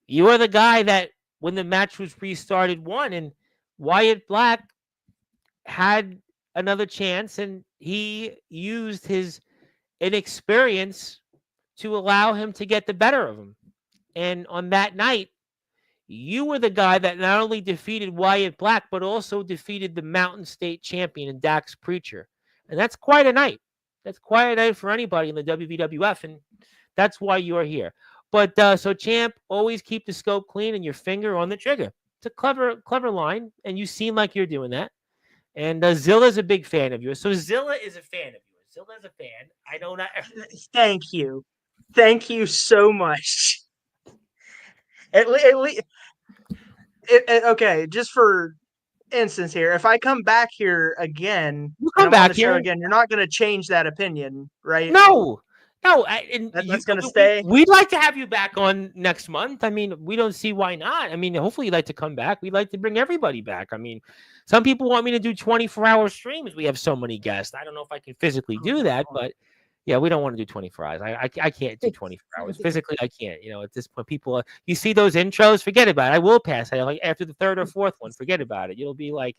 you are the guy that, when the match was restarted, won. And Wyatt Black had another chance, and he used his inexperience to allow him to get the better of him. And on that night, you were the guy that not only defeated Wyatt Black, but also defeated the Mountain State champion in Dax Preacher. And that's quite a night. That's quite a night for anybody in the WWF. And that's why you're here. But so, champ, always keep the scope clean and your finger on the trigger. It's a clever line. And you seem like you're doing that. And Zilla's a big fan of yours. So Zilla is a fan of yours. Zilla's a fan. I don't know. Thank you. Thank you so much. Okay, just for instance here, if I come back here again You and come I'm on back the show here. again, you're not going to change that opinion, right? No. That's going to stay. We'd like to have you back on next month. I mean, we don't see why not. I mean, hopefully you'd like to come back. We'd like to bring everybody back. I mean, some people want me to do 24-hour streams. We have so many guests. I don't know if I can physically do that, but yeah, we don't want to do 24 hours. I can't do 24 hours. Physically, I can't. You know, at this point, people, you see those intros, forget about it. I will pass. Like after the third or fourth one, forget about it. It'll be like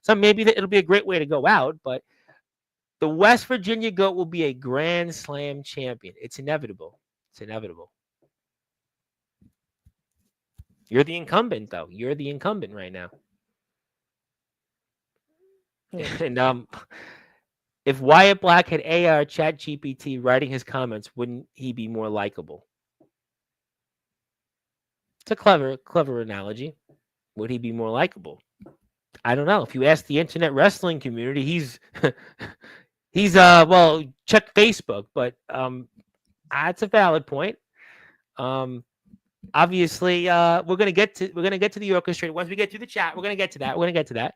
maybe it'll be a great way to go out, but the West Virginia GOAT will be a Grand Slam champion. It's inevitable. It's inevitable. You're the incumbent, though. You're the incumbent right now. And if Wyatt Black had AR ChatGPT writing his comments, wouldn't he be more likable? It's a clever analogy. Would he be more likable? I don't know. If you ask the internet wrestling community, he's well, check Facebook, but that's a valid point. Obviously, we're gonna get to the orchestrator once we get to the chat. We're gonna get to that.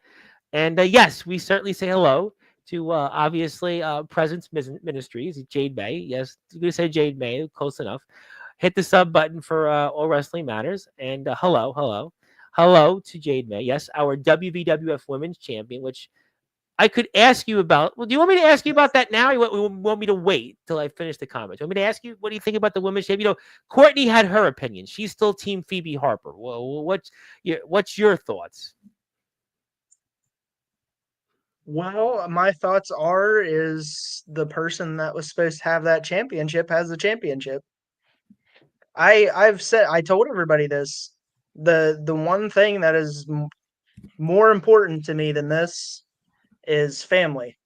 And yes, we certainly say hello to obviously Presence Ministries, Jade May. Yes, you're gonna say Jade May, close enough. Hit the sub button for All Wrestling Matters, and hello to Jade May. Yes, our WWF Women's Champion, which I could ask you about. Well, do you want me to ask you about that now? Or you want me to wait till I finish the comments? You want me to ask you, what do you think about the women's champion? You know, Courtney had her opinion. She's still Team Phoebe Harper. Well, what's your thoughts? Well, my thoughts is the person that was supposed to have that championship has the championship. I told everybody this. The one thing that is more important to me than this is family.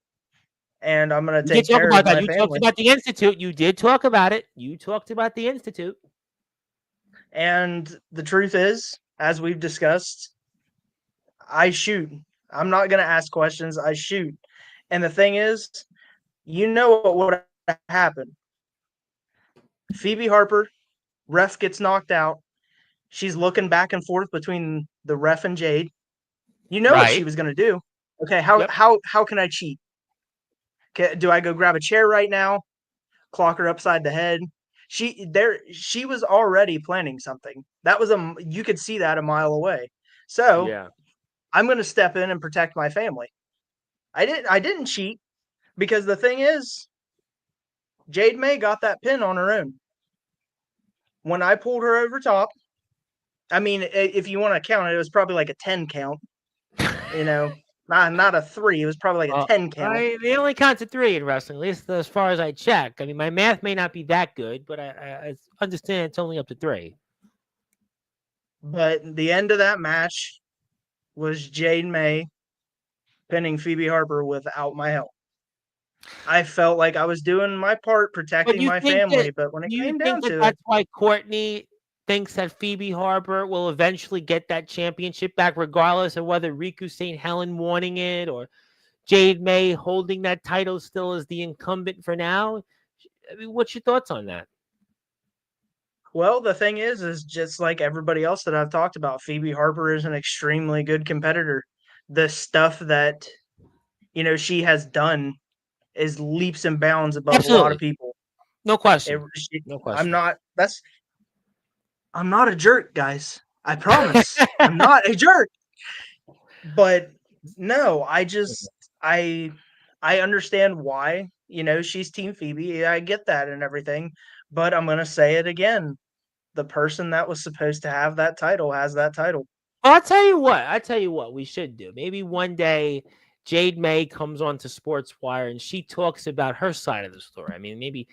And I'm going to take care of my family. You talked about the Institute. You did talk about it. You talked about the Institute. And the truth is, as we've discussed, I shoot. I'm not going to ask questions. I shoot. And the thing is, you know what would happen. Phoebe Harper, ref gets knocked out. She's looking back and forth between the ref and Jade. You know what she was going to do. Okay, how can I cheat? Do I go grab a chair right now? Clock her upside the head? She was already planning something. That was you could see that a mile away. So yeah. I'm going to step in and protect my family. I didn't cheat, because the thing is, Jade May got that pin on her own. When I pulled her over top, I mean, if you want to count it, it was probably like a 10 count. You know, not a 3. It was probably like a 10 count. They only count to 3 in wrestling, at least as far as I check. I mean, my math may not be that good, but I understand it's only up to 3. But the end of that match was Jade May pinning Phoebe Harper without my help. I felt like I was doing my part protecting my family, but when it came down to it, that's why Courtney thinks that Phoebe Harper will eventually get that championship back, regardless of whether Riku St. Helen wanting it or Jade May holding that title still as the incumbent for now. I mean, what's your thoughts on that? Well, the thing is just like everybody else that I've talked about, Phoebe Harper is an extremely good competitor. The stuff that, she has done is leaps and bounds above a lot Absolutely. of people. No question. No I'm question. not a jerk, guys. I promise. I'm not a jerk. But no, I understand why, she's Team Phoebe. I get that and everything. But I'm gonna say it again. The person that was supposed to have that title has that title. I'll tell you what we should do. Maybe one day Jade May comes on to Sportswire and she talks about her side of the story. I mean, maybe,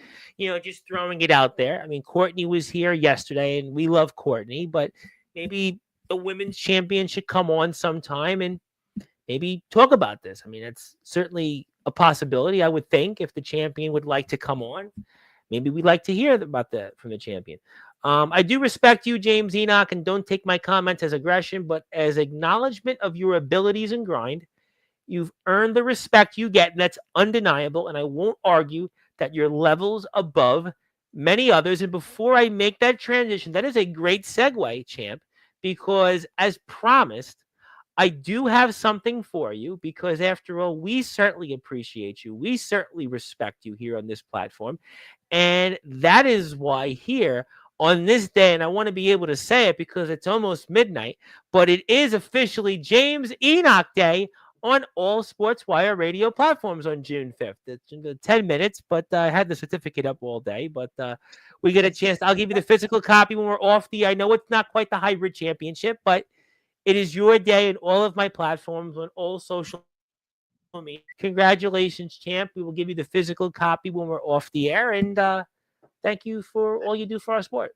just throwing it out there. I mean, Courtney was here yesterday and we love Courtney, but maybe the women's champion should come on sometime and maybe talk about this. I mean, it's certainly a possibility, I would think, if the champion would like to come on. Maybe we'd like to hear about that from the champion. I do respect you, James Enoch, and don't take my comments as aggression, but as acknowledgement of your abilities and grind. You've earned the respect you get, and that's undeniable, and I won't argue that your level's above many others. And before I make that transition, that is a great segue, champ, because as promised, I do have something for you because, after all, we certainly appreciate you. We certainly respect you here on this platform. And that is why here on this day, and I want to be able to say it because it's almost midnight, but it is officially James Enoch Day on all Sportswire radio platforms on June 5th. It's 10 minutes, but I had the certificate up all day. But we get a chance. I'll give you the physical copy when we're off I know it's not quite the hybrid championship, but it is your day in all of my platforms on all social media. Congratulations, champ. We will give you the physical copy when we're off the air. And thank you for all you do for our sport.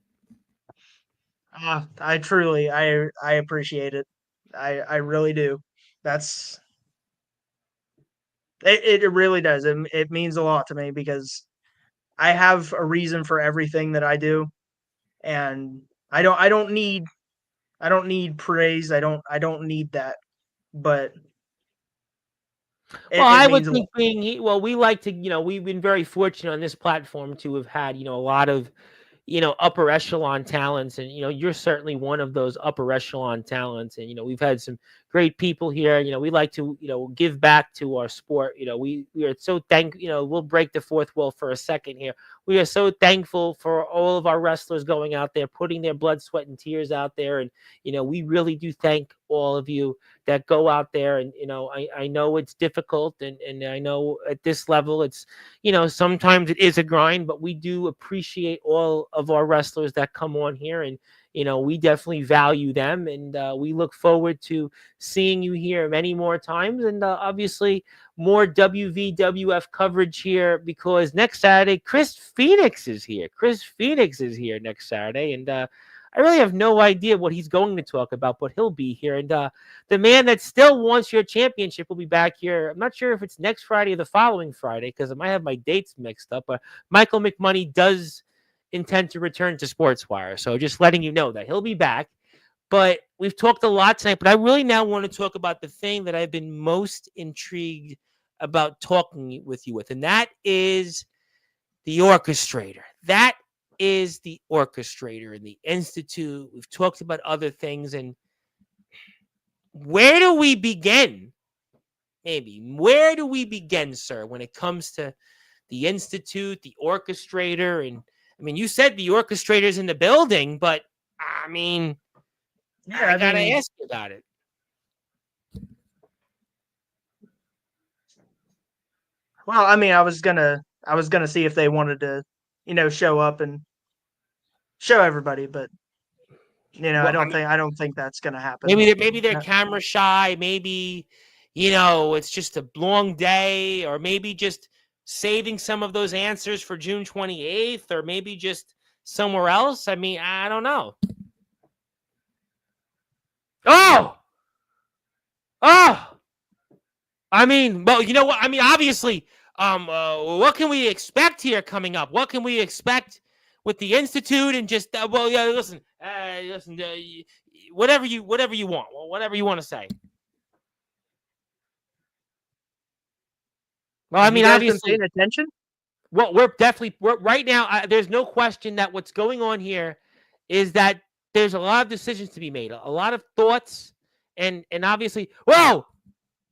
I truly, I appreciate it. I really do. It really does. It means a lot to me because I have a reason for everything that I do, and I don't need praise. I don't need that. But I would think we like to, we've been very fortunate on this platform to have had, a lot of, upper echelon talents. And, you're certainly one of those upper echelon talents. And, we've had some great people here. We like to, give back to our sport. We are so we'll break the fourth wall for a second here. We are so thankful for all of our wrestlers going out there, putting their blood, sweat, and tears out there. And, we really do thank all of you that go out there. And, I know it's difficult. And I know at this level, it's, sometimes it is a grind, but we do appreciate all of our wrestlers that come on here. And, we definitely value them. And we look forward to seeing you here many more times. And obviously more WVWF coverage here because next Saturday, Chris Phoenix is here. Chris Phoenix is here next Saturday. And I really have no idea what he's going to talk about, but he'll be here. And the man that still wants your championship will be back here. I'm not sure if it's next Friday or the following Friday because I might have my dates mixed up. But Michael McMoney does intend to return to Sportswire. So just letting you know that he'll be back. But we've talked a lot tonight, but I really now want to talk about the thing that I've been most intrigued about talking with you with, and that is the orchestrator. That is the orchestrator in the Institute. We've talked about other things, and where do we begin? Maybe. Where do we begin, sir, when it comes to the Institute, the orchestrator? And I mean, you said the orchestrator's in the building, but I mean, I gotta ask you about it. Well, I mean, I was gonna see if they wanted to, show up and show everybody, but I don't think that's gonna happen. Maybe they're camera shy. Maybe it's just a long day, or maybe just saving some of those answers for June 28th, or maybe just somewhere else. I mean, I don't know. Oh! I mean, well, you know what? I mean, obviously, what can we expect here coming up? What can we expect with the Institute and just, listen, whatever you want, whatever you want to say. Well, I mean, obviously, paying attention. Well, we're right now. There's no question that what's going on here is that there's a lot of decisions to be made, a lot of thoughts, and obviously, whoa,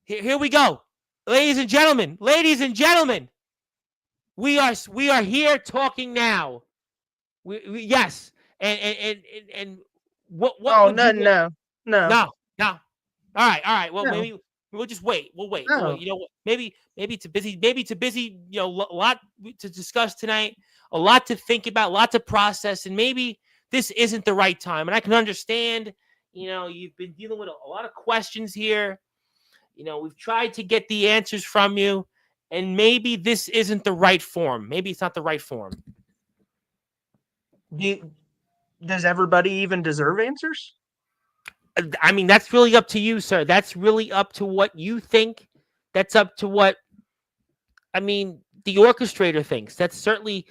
here we go, ladies and gentlemen, We are here talking now. Yes, and what Oh would you no. no. All right. Well, No. maybe we'll just wait. We'll wait. No. Well, you know what? Maybe it's a busy. You know, a lot to discuss tonight, a lot to think about, a lot to process, and maybe this isn't the right time. And I can understand. You know, you've been dealing with a lot of questions here. You know, we've tried to get the answers from you, and maybe this isn't the right form. Maybe it's not the right form. Does everybody even deserve answers? I mean, that's really up to you, sir. That's really up to what you think. That's up to what, I mean, the orchestrator thinks. That's certainly,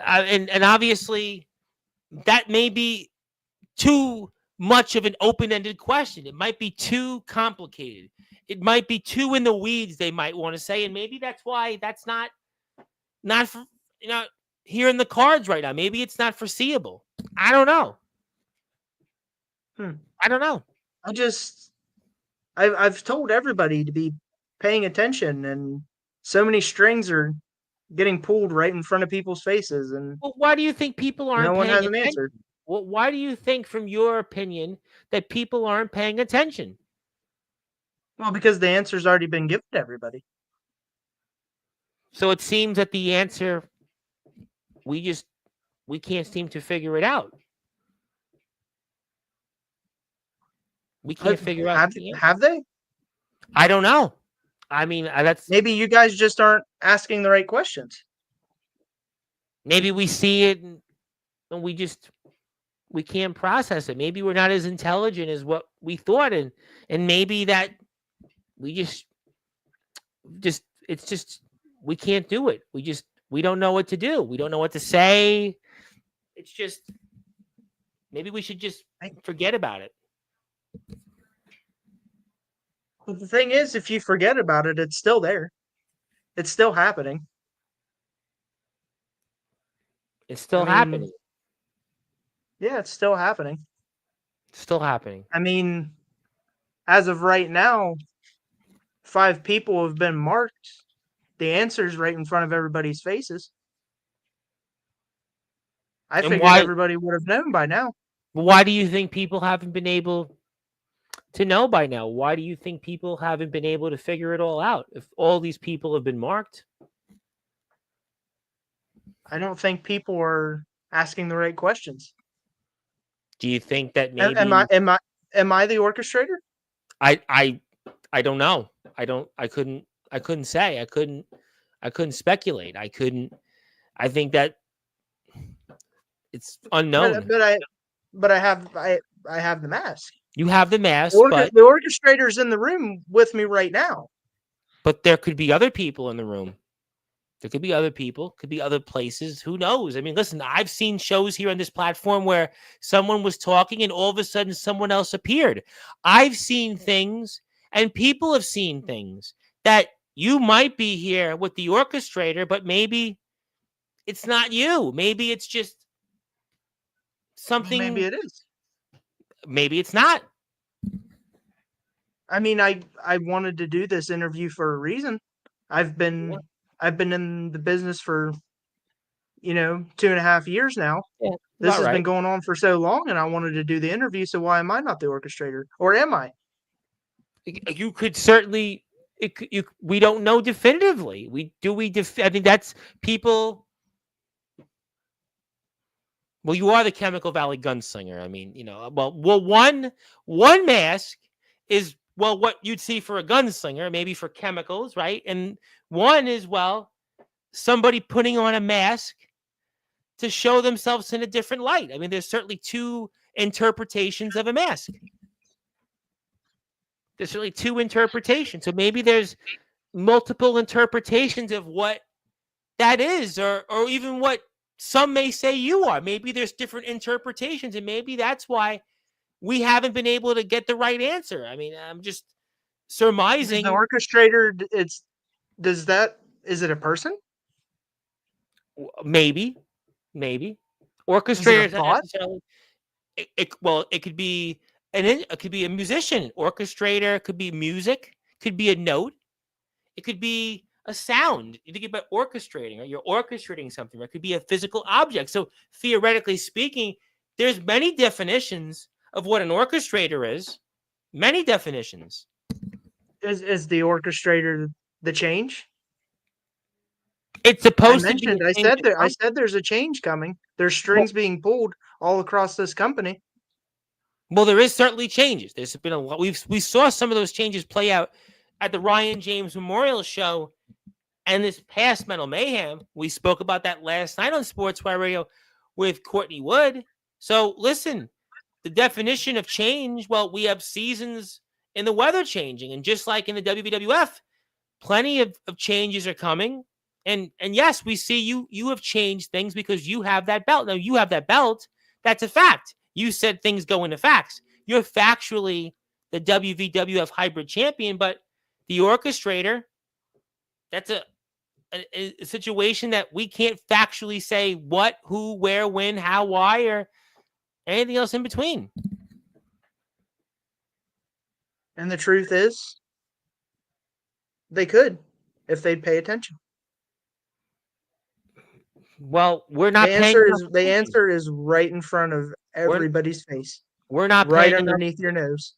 and obviously, that may be too much of an open-ended question. It might be too complicated. It might be too in the weeds, they might want to say, and maybe that's why that's not for, here in the cards right now. Maybe it's not foreseeable. I don't know. I don't know. I've told everybody to be paying attention, and so many strings are getting pulled right in front of people's faces, and Well, why do you think people aren't no one paying hasn't attention? answered. Well, why do you think, from your opinion, that people aren't paying attention? Well, because the answer's already been given to everybody. So it seems that the answer, we can't seem to figure it out. We can't figure out. Have they? I don't know. I mean, that's Maybe you guys just aren't asking the right questions. maybe we see it and we can't process it. Maybe we're not as intelligent as what we thought, and maybe that we just it's just we can't do it. We don't know what to do. We don't know what to say. It's just maybe we should just forget about it. But the thing is, if you forget about it, it's still there. It's still happening. It's still I mean, happening. Yeah, it's still happening. It's still happening. I mean, as of right now, 5 people have been marked. The answer's right in front of everybody's faces. I figured everybody would have known by now. Why do you think people haven't been able to know by now? Why do you think people haven't been able to figure it all out if all these people have been marked? I don't think people are asking the right questions. Do you think that maybe am I the orchestrator? I don't know. I couldn't say. I couldn't speculate. I think that it's unknown. But I have the mask. You have the mask, the orchestrator's in the room with me right now. But there could be other people in the room. There could be other people, could be other places. Who knows? I mean, listen, I've seen shows here on this platform where someone was talking and all of a sudden someone else appeared. I've seen things, and people have seen things that you might be here with the orchestrator, but maybe it's not you. Maybe it's just something. Maybe it is. Maybe it's not. I mean, I wanted to do this interview for a reason. I've been in the business for 2.5 years now. Yeah, this has been going on for so long, and I wanted to do the interview. So why am I not the orchestrator, or am I? You could certainly. We don't know definitively. I mean, that's people. Well, you are the Chemical Valley Gunslinger. I mean, well, one mask is, well, what you'd see for a gunslinger, maybe for chemicals, right? And one is, well, somebody putting on a mask to show themselves in a different light. I mean, there's certainly 2 interpretations of a mask. There's certainly 2 interpretations. So maybe there's multiple interpretations of what that is, or even what some may say you are. Maybe there's different interpretations, and maybe that's why we haven't been able to get the right answer. I mean, I'm just surmising. The orchestrator, is it a person? Maybe. Orchestrator. It could be it could be a musician. Orchestrator could be music. Could be a note. It could be a sound. You think about orchestrating, right? You're orchestrating something. It could be a physical object. So theoretically speaking, there's many definitions of what an orchestrator is. Many definitions. Is the orchestrator the change? It's I supposed to be. mentioned. I said there. I said there's a change coming. There's strings being pulled all across this company. Well, there is certainly changes. There's been a lot. We saw some of those changes play out at the Ryan James Memorial Show and this past Metal Mayhem. We spoke about that last night on Sportswire Radio with Courtney Wood. So listen, the definition of change, well, we have seasons in the weather changing. And just like in the WWF, plenty of changes are coming. And yes, we see you have changed things because you have that belt. Now, you have that belt. That's a fact. You said things go into facts. You're factually the WWF hybrid champion, but the orchestrator, that's a situation that we can't factually say what, who, where, when, how, why, or anything else in between. And the truth is, they could if they'd pay attention. Well, we're not The answer is right in front of everybody's face. We're not right underneath your nose.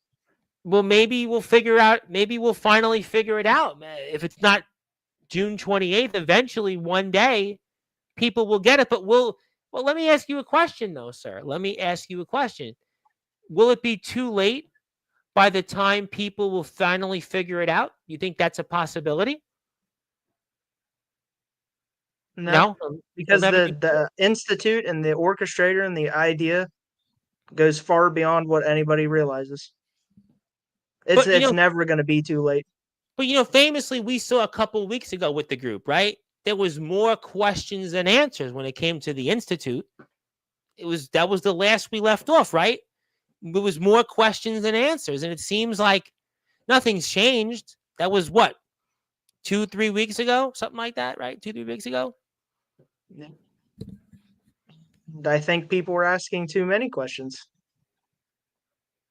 Well, maybe we'll figure out. Maybe we'll finally figure it out. If it's not June 28th, eventually one day people will get it. But well, let me ask you a question, though, sir. Let me ask you a question. Will it be too late by the time people will finally figure it out? You think that's a possibility? No, because the institute and the orchestrator and the idea goes far beyond what anybody realizes. It's never going to be too late. But, famously, we saw a couple of weeks ago with the group, right? There was more questions than answers when it came to the institute. That was the last we left off, right? There was more questions than answers, and it seems like nothing's changed. That was what, 2-3 weeks ago, something like that, right? 2-3 weeks ago. Yeah. I think people were asking too many questions.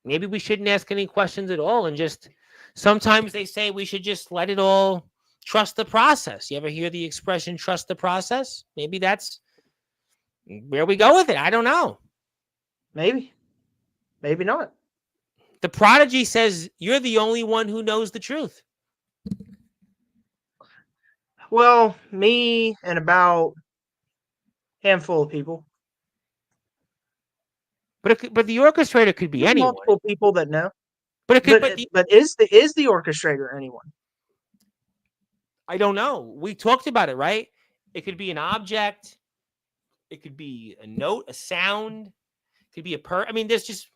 Maybe we shouldn't ask any questions at all, and just sometimes they say we should just let it all, trust the process. You ever hear the expression "trust the process"? Maybe that's where we go with it. I don't know. Maybe not. The Prodigy says you're the only one who knows the truth. Well, me and about a handful of people. But the orchestrator could be anyone. Multiple people that know. But is the orchestrator anyone? I don't know. We talked about it, right? It could be an object. It could be a note, a sound. It could be I mean, there's just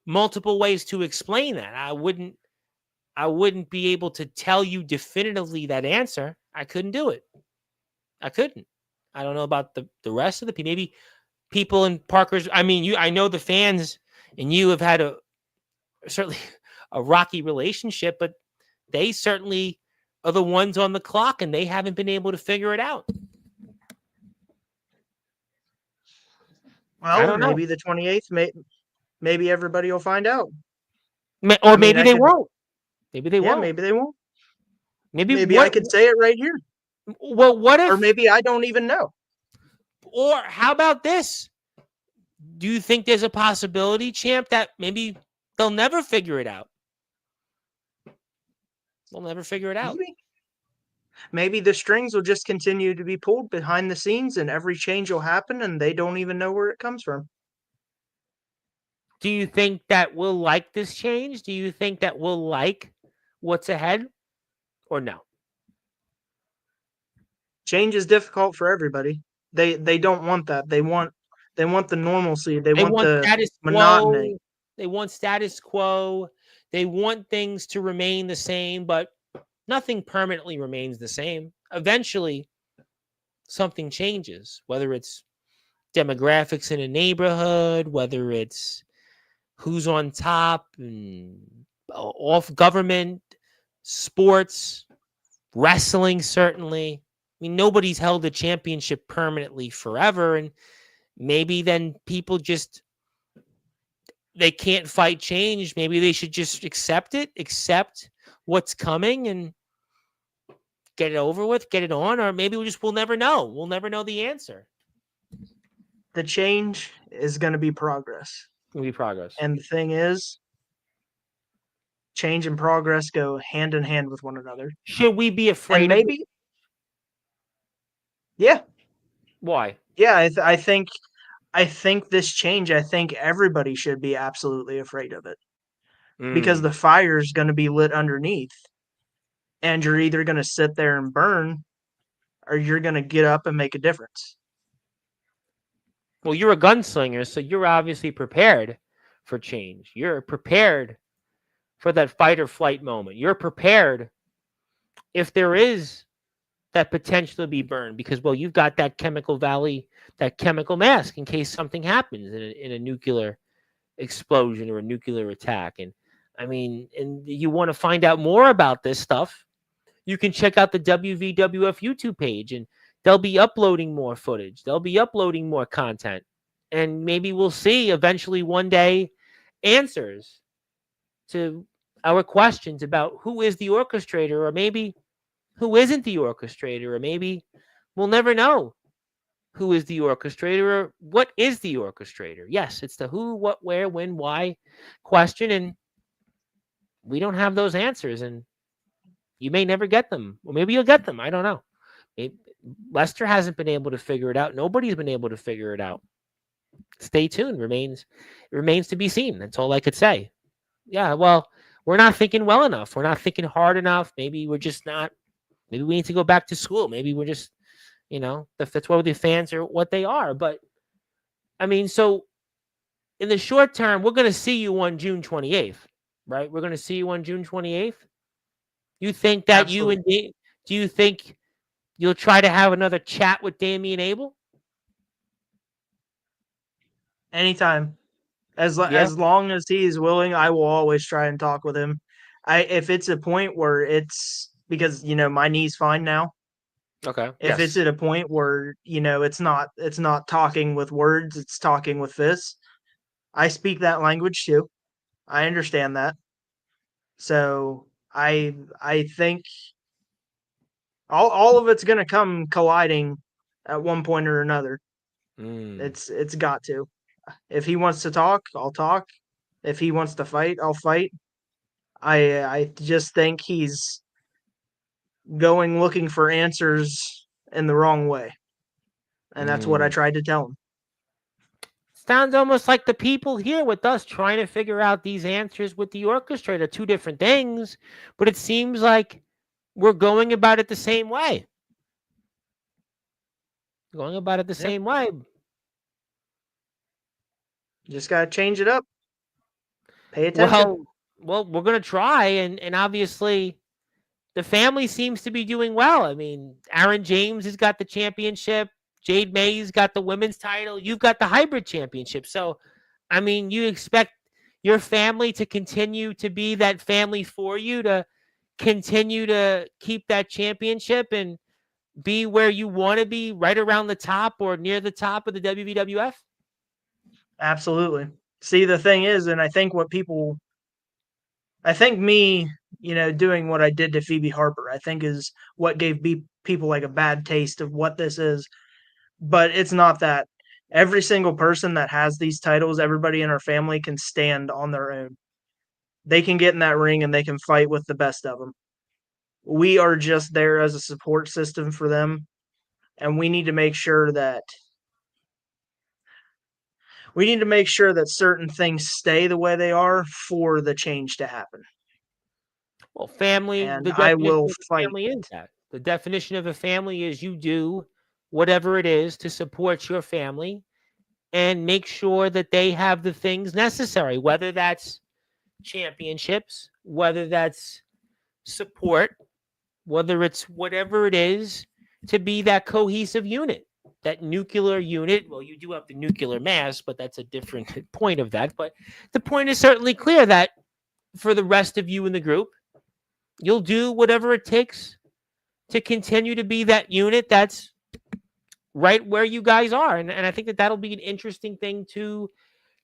multiple ways to explain that. I wouldn't be able to tell you definitively that answer. I couldn't do it. I couldn't. I don't know about the rest of the people. Maybe people in Parker's. I mean, I know the fans and you have had certainly a rocky relationship, but they certainly are the ones on the clock, and they haven't been able to figure it out. Well, maybe the 28th. Maybe everybody will find out. Or maybe they won't. Maybe they won't. Maybe they won't. Maybe I could say it right here. Well, what if? Or maybe I don't even know. Or how about this? Do you think there's a possibility, champ, that maybe they'll never figure it out? They'll never figure it out. Maybe the strings will just continue to be pulled behind the scenes, and every change will happen, and they don't even know where it comes from. Do you think that we'll like this change? Do you think that we'll like what's ahead, or no? Change is difficult for everybody. They don't want that. They want the normalcy. They want the status monotony. Quo. They want status quo. They want things to remain the same, but nothing permanently remains the same. Eventually, something changes, whether it's demographics in a neighborhood, whether it's who's on top, and off government, sports, wrestling, certainly. I mean, nobody's held a championship permanently forever, and maybe then people they can't fight change. Maybe they should just accept what's coming, and get it over with, get it on, or maybe we'll never know. We'll never know the answer. The change is going to be progress. It's going to be progress. And the thing is, change and progress go hand in hand with one another. Should we be afraid And of maybe, yeah, why? yeah, I think this change, I think everybody should be absolutely afraid of it because the fire is going to be lit underneath, and you're either going to sit there and burn, or you're going to get up and make a difference. Well, you're a gunslinger, so you're obviously prepared for change. You're prepared for that fight or flight moment. You're prepared if there is that potential to be burned because, well, you've got that chemical valley, that chemical mask in case something happens in a nuclear explosion or a nuclear attack. And I mean, and you want to find out more about this stuff, you can check out the WVWF YouTube page, and they'll be uploading more footage. They'll be uploading more content. And maybe we'll see eventually one day answers to our questions about who is the orchestrator, or maybe who isn't the orchestrator, or maybe we'll never know who is the orchestrator or what is the orchestrator. Yes, it's the who, what, where, when, why question, and we don't have those answers, and you may never get them, or maybe you'll get them. I don't know. Lester hasn't been able to figure it out. Nobody's been able to figure it out. Stay tuned. It remains to be seen. That's all I could say. Yeah, well, we're not thinking well enough. We're not thinking hard enough. Maybe we're just not. Maybe we need to go back to school. Maybe we're just, that's why the fans are what they are. But, I mean, so in the short term, we're going to see you on June 28th, right? We're going to see you on June 28th. You think that Absolutely. do you think you'll try to have another chat with Damian Abel? Anytime. As Yeah. long as he's willing, I will always try and talk with him. If it's a point where it's because my knee's fine now. Okay. If it's at a point where it's not talking with words, it's talking with fists. I speak that language too. I understand that. So I think all of it's going to come colliding at one point or another. It's got to. If he wants to talk, I'll talk. If he wants to fight, I'll fight. I just think he's going looking for answers in the wrong way. And that's what I tried to tell him. Sounds almost like the people here with us trying to figure out these answers with the orchestrator, two different things, but it seems like we're going about it the same way. Going about it the same way. Just got to change it up. Pay attention. Well, we're going to try, and obviously the family seems to be doing well. I mean, Aaron James has got the championship. Jade May's got the women's title. You've got the hybrid championship. So, I mean, you expect your family to continue to be that family for you, to continue to keep that championship and be where you want to be, right around the top or near the top of the WWF? Absolutely. See, the thing is, and I think me, doing what I did to Phoebe Harper, I think is what gave people like a bad taste of what this is. But it's not that. Every single person that has these titles, everybody in our family can stand on their own. They can get in that ring and they can fight with the best of them. We are just there as a support system for them, and we need to make sure that certain things stay the way they are for the change to happen. Well, family, and the I will definition of a fight. family is that. The definition of a family is you do whatever it is to support your family and make sure that they have the things necessary, whether that's championships, whether that's support, whether it's whatever it is, to be that cohesive unit, that nuclear unit. Well, you do have the nuclear mass, but that's a different point of that. But the point is certainly clear that for the rest of you in the group, you'll do whatever it takes to continue to be that unit that's right where you guys are. And I think that that'll be an interesting thing to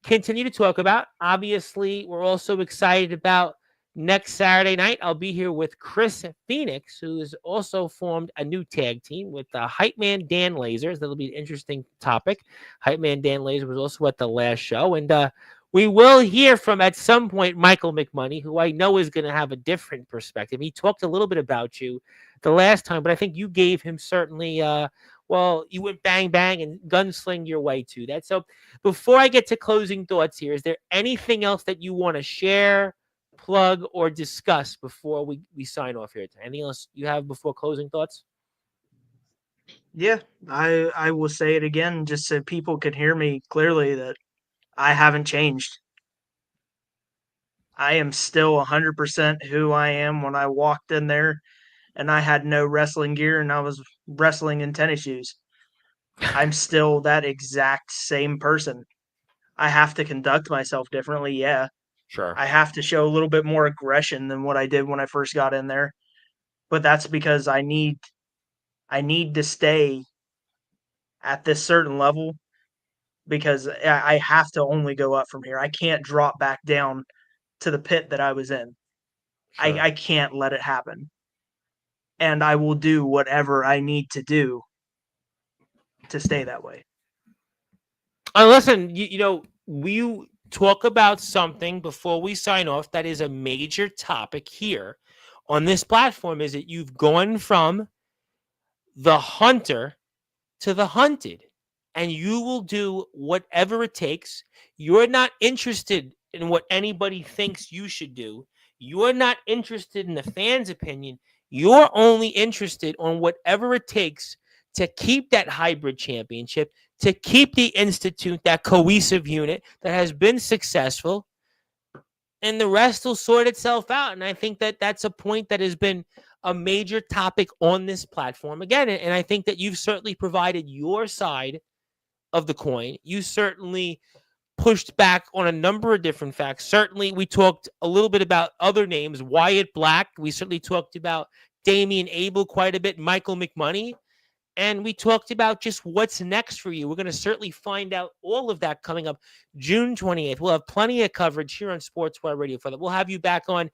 continue to talk about. Obviously, we're also excited about Next Saturday night, I'll be here with Chris Phoenix, who has also formed a new tag team with Hype Man Dan Lasers. That'll be an interesting topic. Hype Man Dan Laser was also at the last show. And we will hear from, at some point, Michael McMoney, who I know is going to have a different perspective. He talked a little bit about you the last time, but I think you gave him certainly, you went bang, bang, and gunsling your way to that. So before I get to closing thoughts here, is there anything else that you want to share, plug, or discuss before we sign off here? Anything else you have before closing thoughts? Yeah, I will say it again just so people can hear me clearly that I haven't changed. I am still 100% who I am when I walked in there and I had no wrestling gear and I was wrestling in tennis shoes. I'm still that exact same person. I have to conduct myself differently, yeah. Sure. I have to show a little bit more aggression than what I did when I first got in there. But that's because I need to stay at this certain level because I have to only go up from here. I can't drop back down to the pit that I was in. Sure. I can't let it happen. And I will do whatever I need to do to stay that way. Listen, we talk about something before we sign off that is a major topic here on this platform, is that you've gone from the hunter to the hunted, and you will do whatever it takes. You're not interested in what anybody thinks you should do. You're not interested in the fans' opinion. You're only interested on whatever it takes to keep that hybrid championship, to keep the institute, that cohesive unit that has been successful, and the rest will sort itself out. And I think that that's a point that has been a major topic on this platform again. And I think that you've certainly provided your side of the coin. You certainly pushed back on a number of different facts. Certainly, we talked a little bit about other names, Wyatt Black. We certainly talked about Damian Abel quite a bit, Michael McMoney. And we talked about just what's next for you. We're going to certainly find out all of that coming up June 28th. We'll have plenty of coverage here on Sportswire Radio for that. We'll have you back on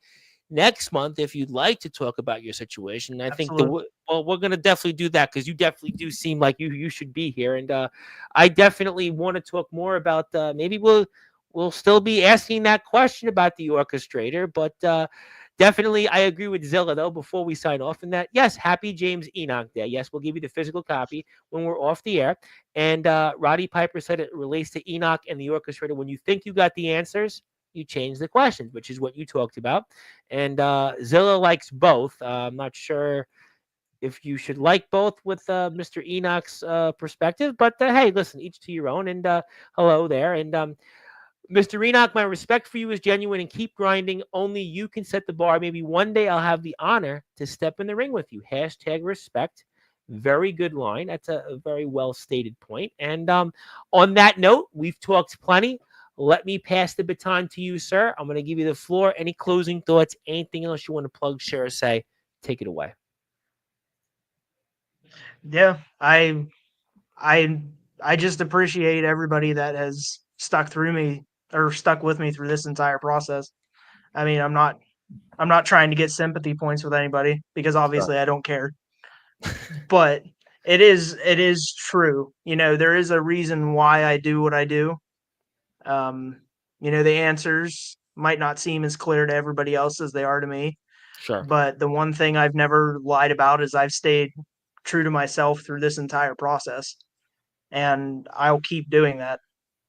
next month if you'd like to talk about your situation. I think we're going to definitely do that because you definitely do seem like you should be here. And I definitely want to talk more about maybe we'll still be asking that question about the orchestrator, but definitely, I agree with Zilla, though, before we sign off, and that, yes, happy James Enoch Day. Yes, we'll give you the physical copy when we're off the air. And Roddy Piper said it relates to Enoch and the orchestrator. When you think you got the answers, you change the questions, which is what you talked about. And Zilla likes both. I'm not sure if you should like both with Mr. Enoch's perspective, but hey, listen, each to your own. And hello there. And Mr. Enoch, my respect for you is genuine, and keep grinding. Only you can set the bar. Maybe one day I'll have the honor to step in the ring with you. # respect. Very good line. That's a very well stated point. And on that note, we've talked plenty. Let me pass the baton to you, sir. I'm going to give you the floor. Any closing thoughts? Anything else you want to plug, share, or say? Take it away. Yeah, I just appreciate everybody that has stuck with me through this entire process. I mean, I'm not trying to get sympathy points with anybody because obviously I don't care. But it is true. There is a reason why I do what I do. The answers might not seem as clear to everybody else as they are to me. Sure. But the one thing I've never lied about is I've stayed true to myself through this entire process. And I'll keep doing that.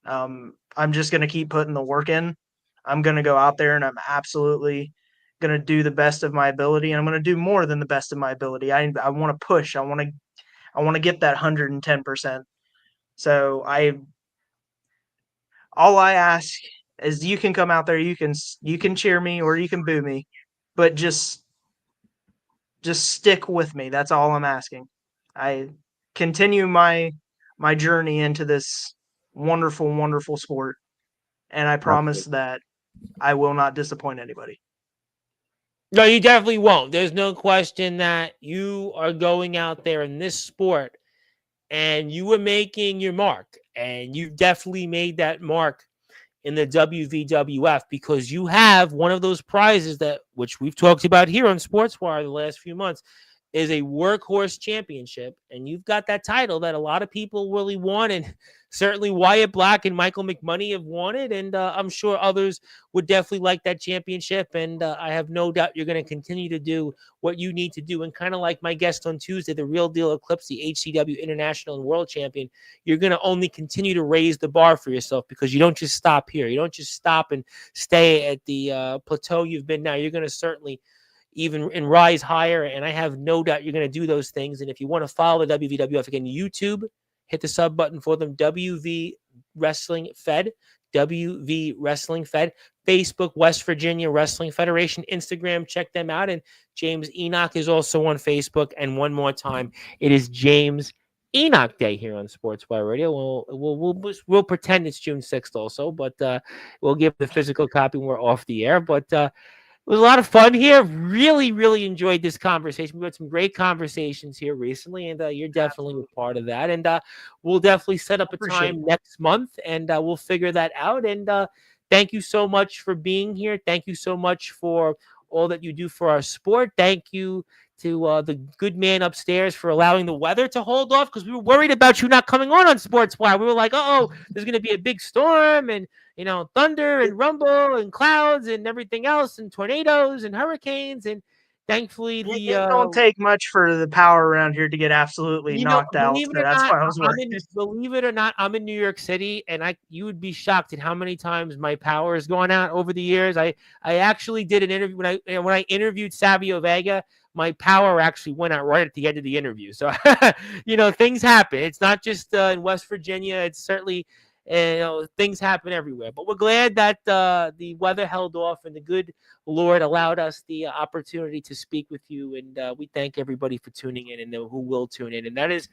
I'm just going to keep putting the work in. I'm going to go out there and I'm absolutely going to do the best of my ability. And I'm going to do more than the best of my ability. I want to push. I want to get that 110%. So all I ask is you can come out there, you can cheer me or you can boo me, but just stick with me. That's all I'm asking. I continue my journey into this wonderful, wonderful sport, and I promise that I will not disappoint anybody. No, you definitely won't. There's no question that you are going out there in this sport and you were making your mark, and you've definitely made that mark in the WVWF, because you have one of those prizes that, which we've talked about here on Sportswire the last few months, is a workhorse championship, and you've got that title that a lot of people really want, and certainly Wyatt Black and Michael McMoney have wanted, and I'm sure others would definitely like that championship, and I have no doubt you're going to continue to do what you need to do, and kind of like my guest on Tuesday, the Real Deal Eclipse, the HCW International and World Champion, you're going to only continue to raise the bar for yourself, because you don't just stop here. You don't just stop and stay at the plateau you've been now. You're going to certainly even and rise higher, and I have no doubt you're going to do those things. And if you want to follow the WVWF, again, YouTube, hit the sub button for them, WV Wrestling Fed, WV Wrestling Fed, Facebook, West Virginia Wrestling Federation, Instagram, check them out. And James Enoch is also on Facebook. And one more time, it is James Enoch Day here on Sportswire Radio. We'll pretend it's June 6th also, but we'll give the physical copy when we're off the air. But it was a lot of fun here. Really, really enjoyed this conversation. We had some great conversations here recently, and you're definitely a part of that. And we'll definitely set up a time next month, and we'll figure that out. And thank you so much for being here. Thank you so much for all that you do for our sport. Thank you to the good man upstairs for allowing the weather to hold off, because we were worried about you not coming on Sportswire. We were like, oh, there's going to be a big storm and, thunder and rumble and clouds and everything else and tornadoes and hurricanes. And thankfully, it don't take much for the power around here to get absolutely knocked out. So that's why I was worried. Believe it or not, I'm in New York City, and you would be shocked at how many times my power has gone out over the years. I actually did an interview when I interviewed Savio Vega. My power actually went out right at the end of the interview. So, things happen. It's not just in West Virginia. It's certainly, things happen everywhere. But we're glad that the weather held off and the good Lord allowed us the opportunity to speak with you. And we thank everybody for tuning in and who will tune in. And that is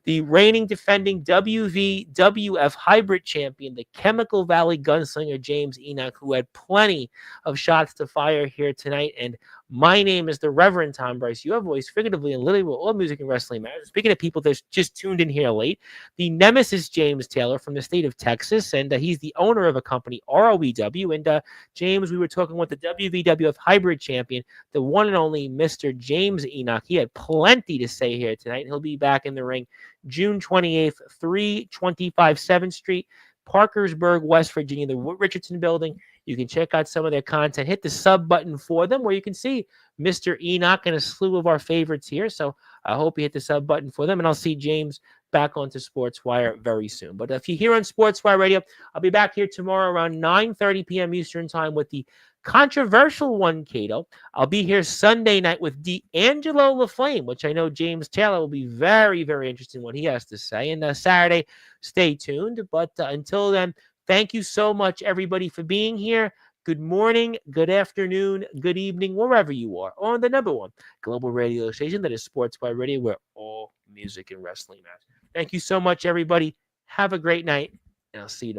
the reigning defending WVWF hybrid champion, the Chemical Valley Gunslinger, James Enoch, who had plenty of shots to fire here tonight. And my name is the Reverend Tom Bryce, your voice, figuratively and literally, all music and wrestling matters. Speaking of people that just tuned in here late, the Nemesis James Taylor from the state of Texas, and he's the owner of a company, ROEW. And James, we were talking with the WVWF hybrid champion, the one and only Mr. James Enoch. He had plenty to say here tonight. He'll be back in the ring June 28th, 325 7th Street, Parkersburg, West Virginia, the Richardson Building. You can check out some of their content. Hit the sub button for them, where you can see Mr. Enoch and a slew of our favorites here. So I hope you hit the sub button for them, and I'll see James back onto Sportswire very soon. But if you're here on Sportswire Radio, I'll be back here tomorrow around 9:30 p.m. Eastern Time with the controversial one, Cato. I'll be here Sunday night with D'Angelo LaFlame, which I know James Taylor will be very, very interested in what he has to say. And Saturday, stay tuned. But until then, thank you so much, everybody, for being here. Good morning, good afternoon, good evening, wherever you are, on the number one global radio station that is Sportswire Radio, where all music and wrestling matters. Thank you so much, everybody. Have a great night, and I'll see you tomorrow.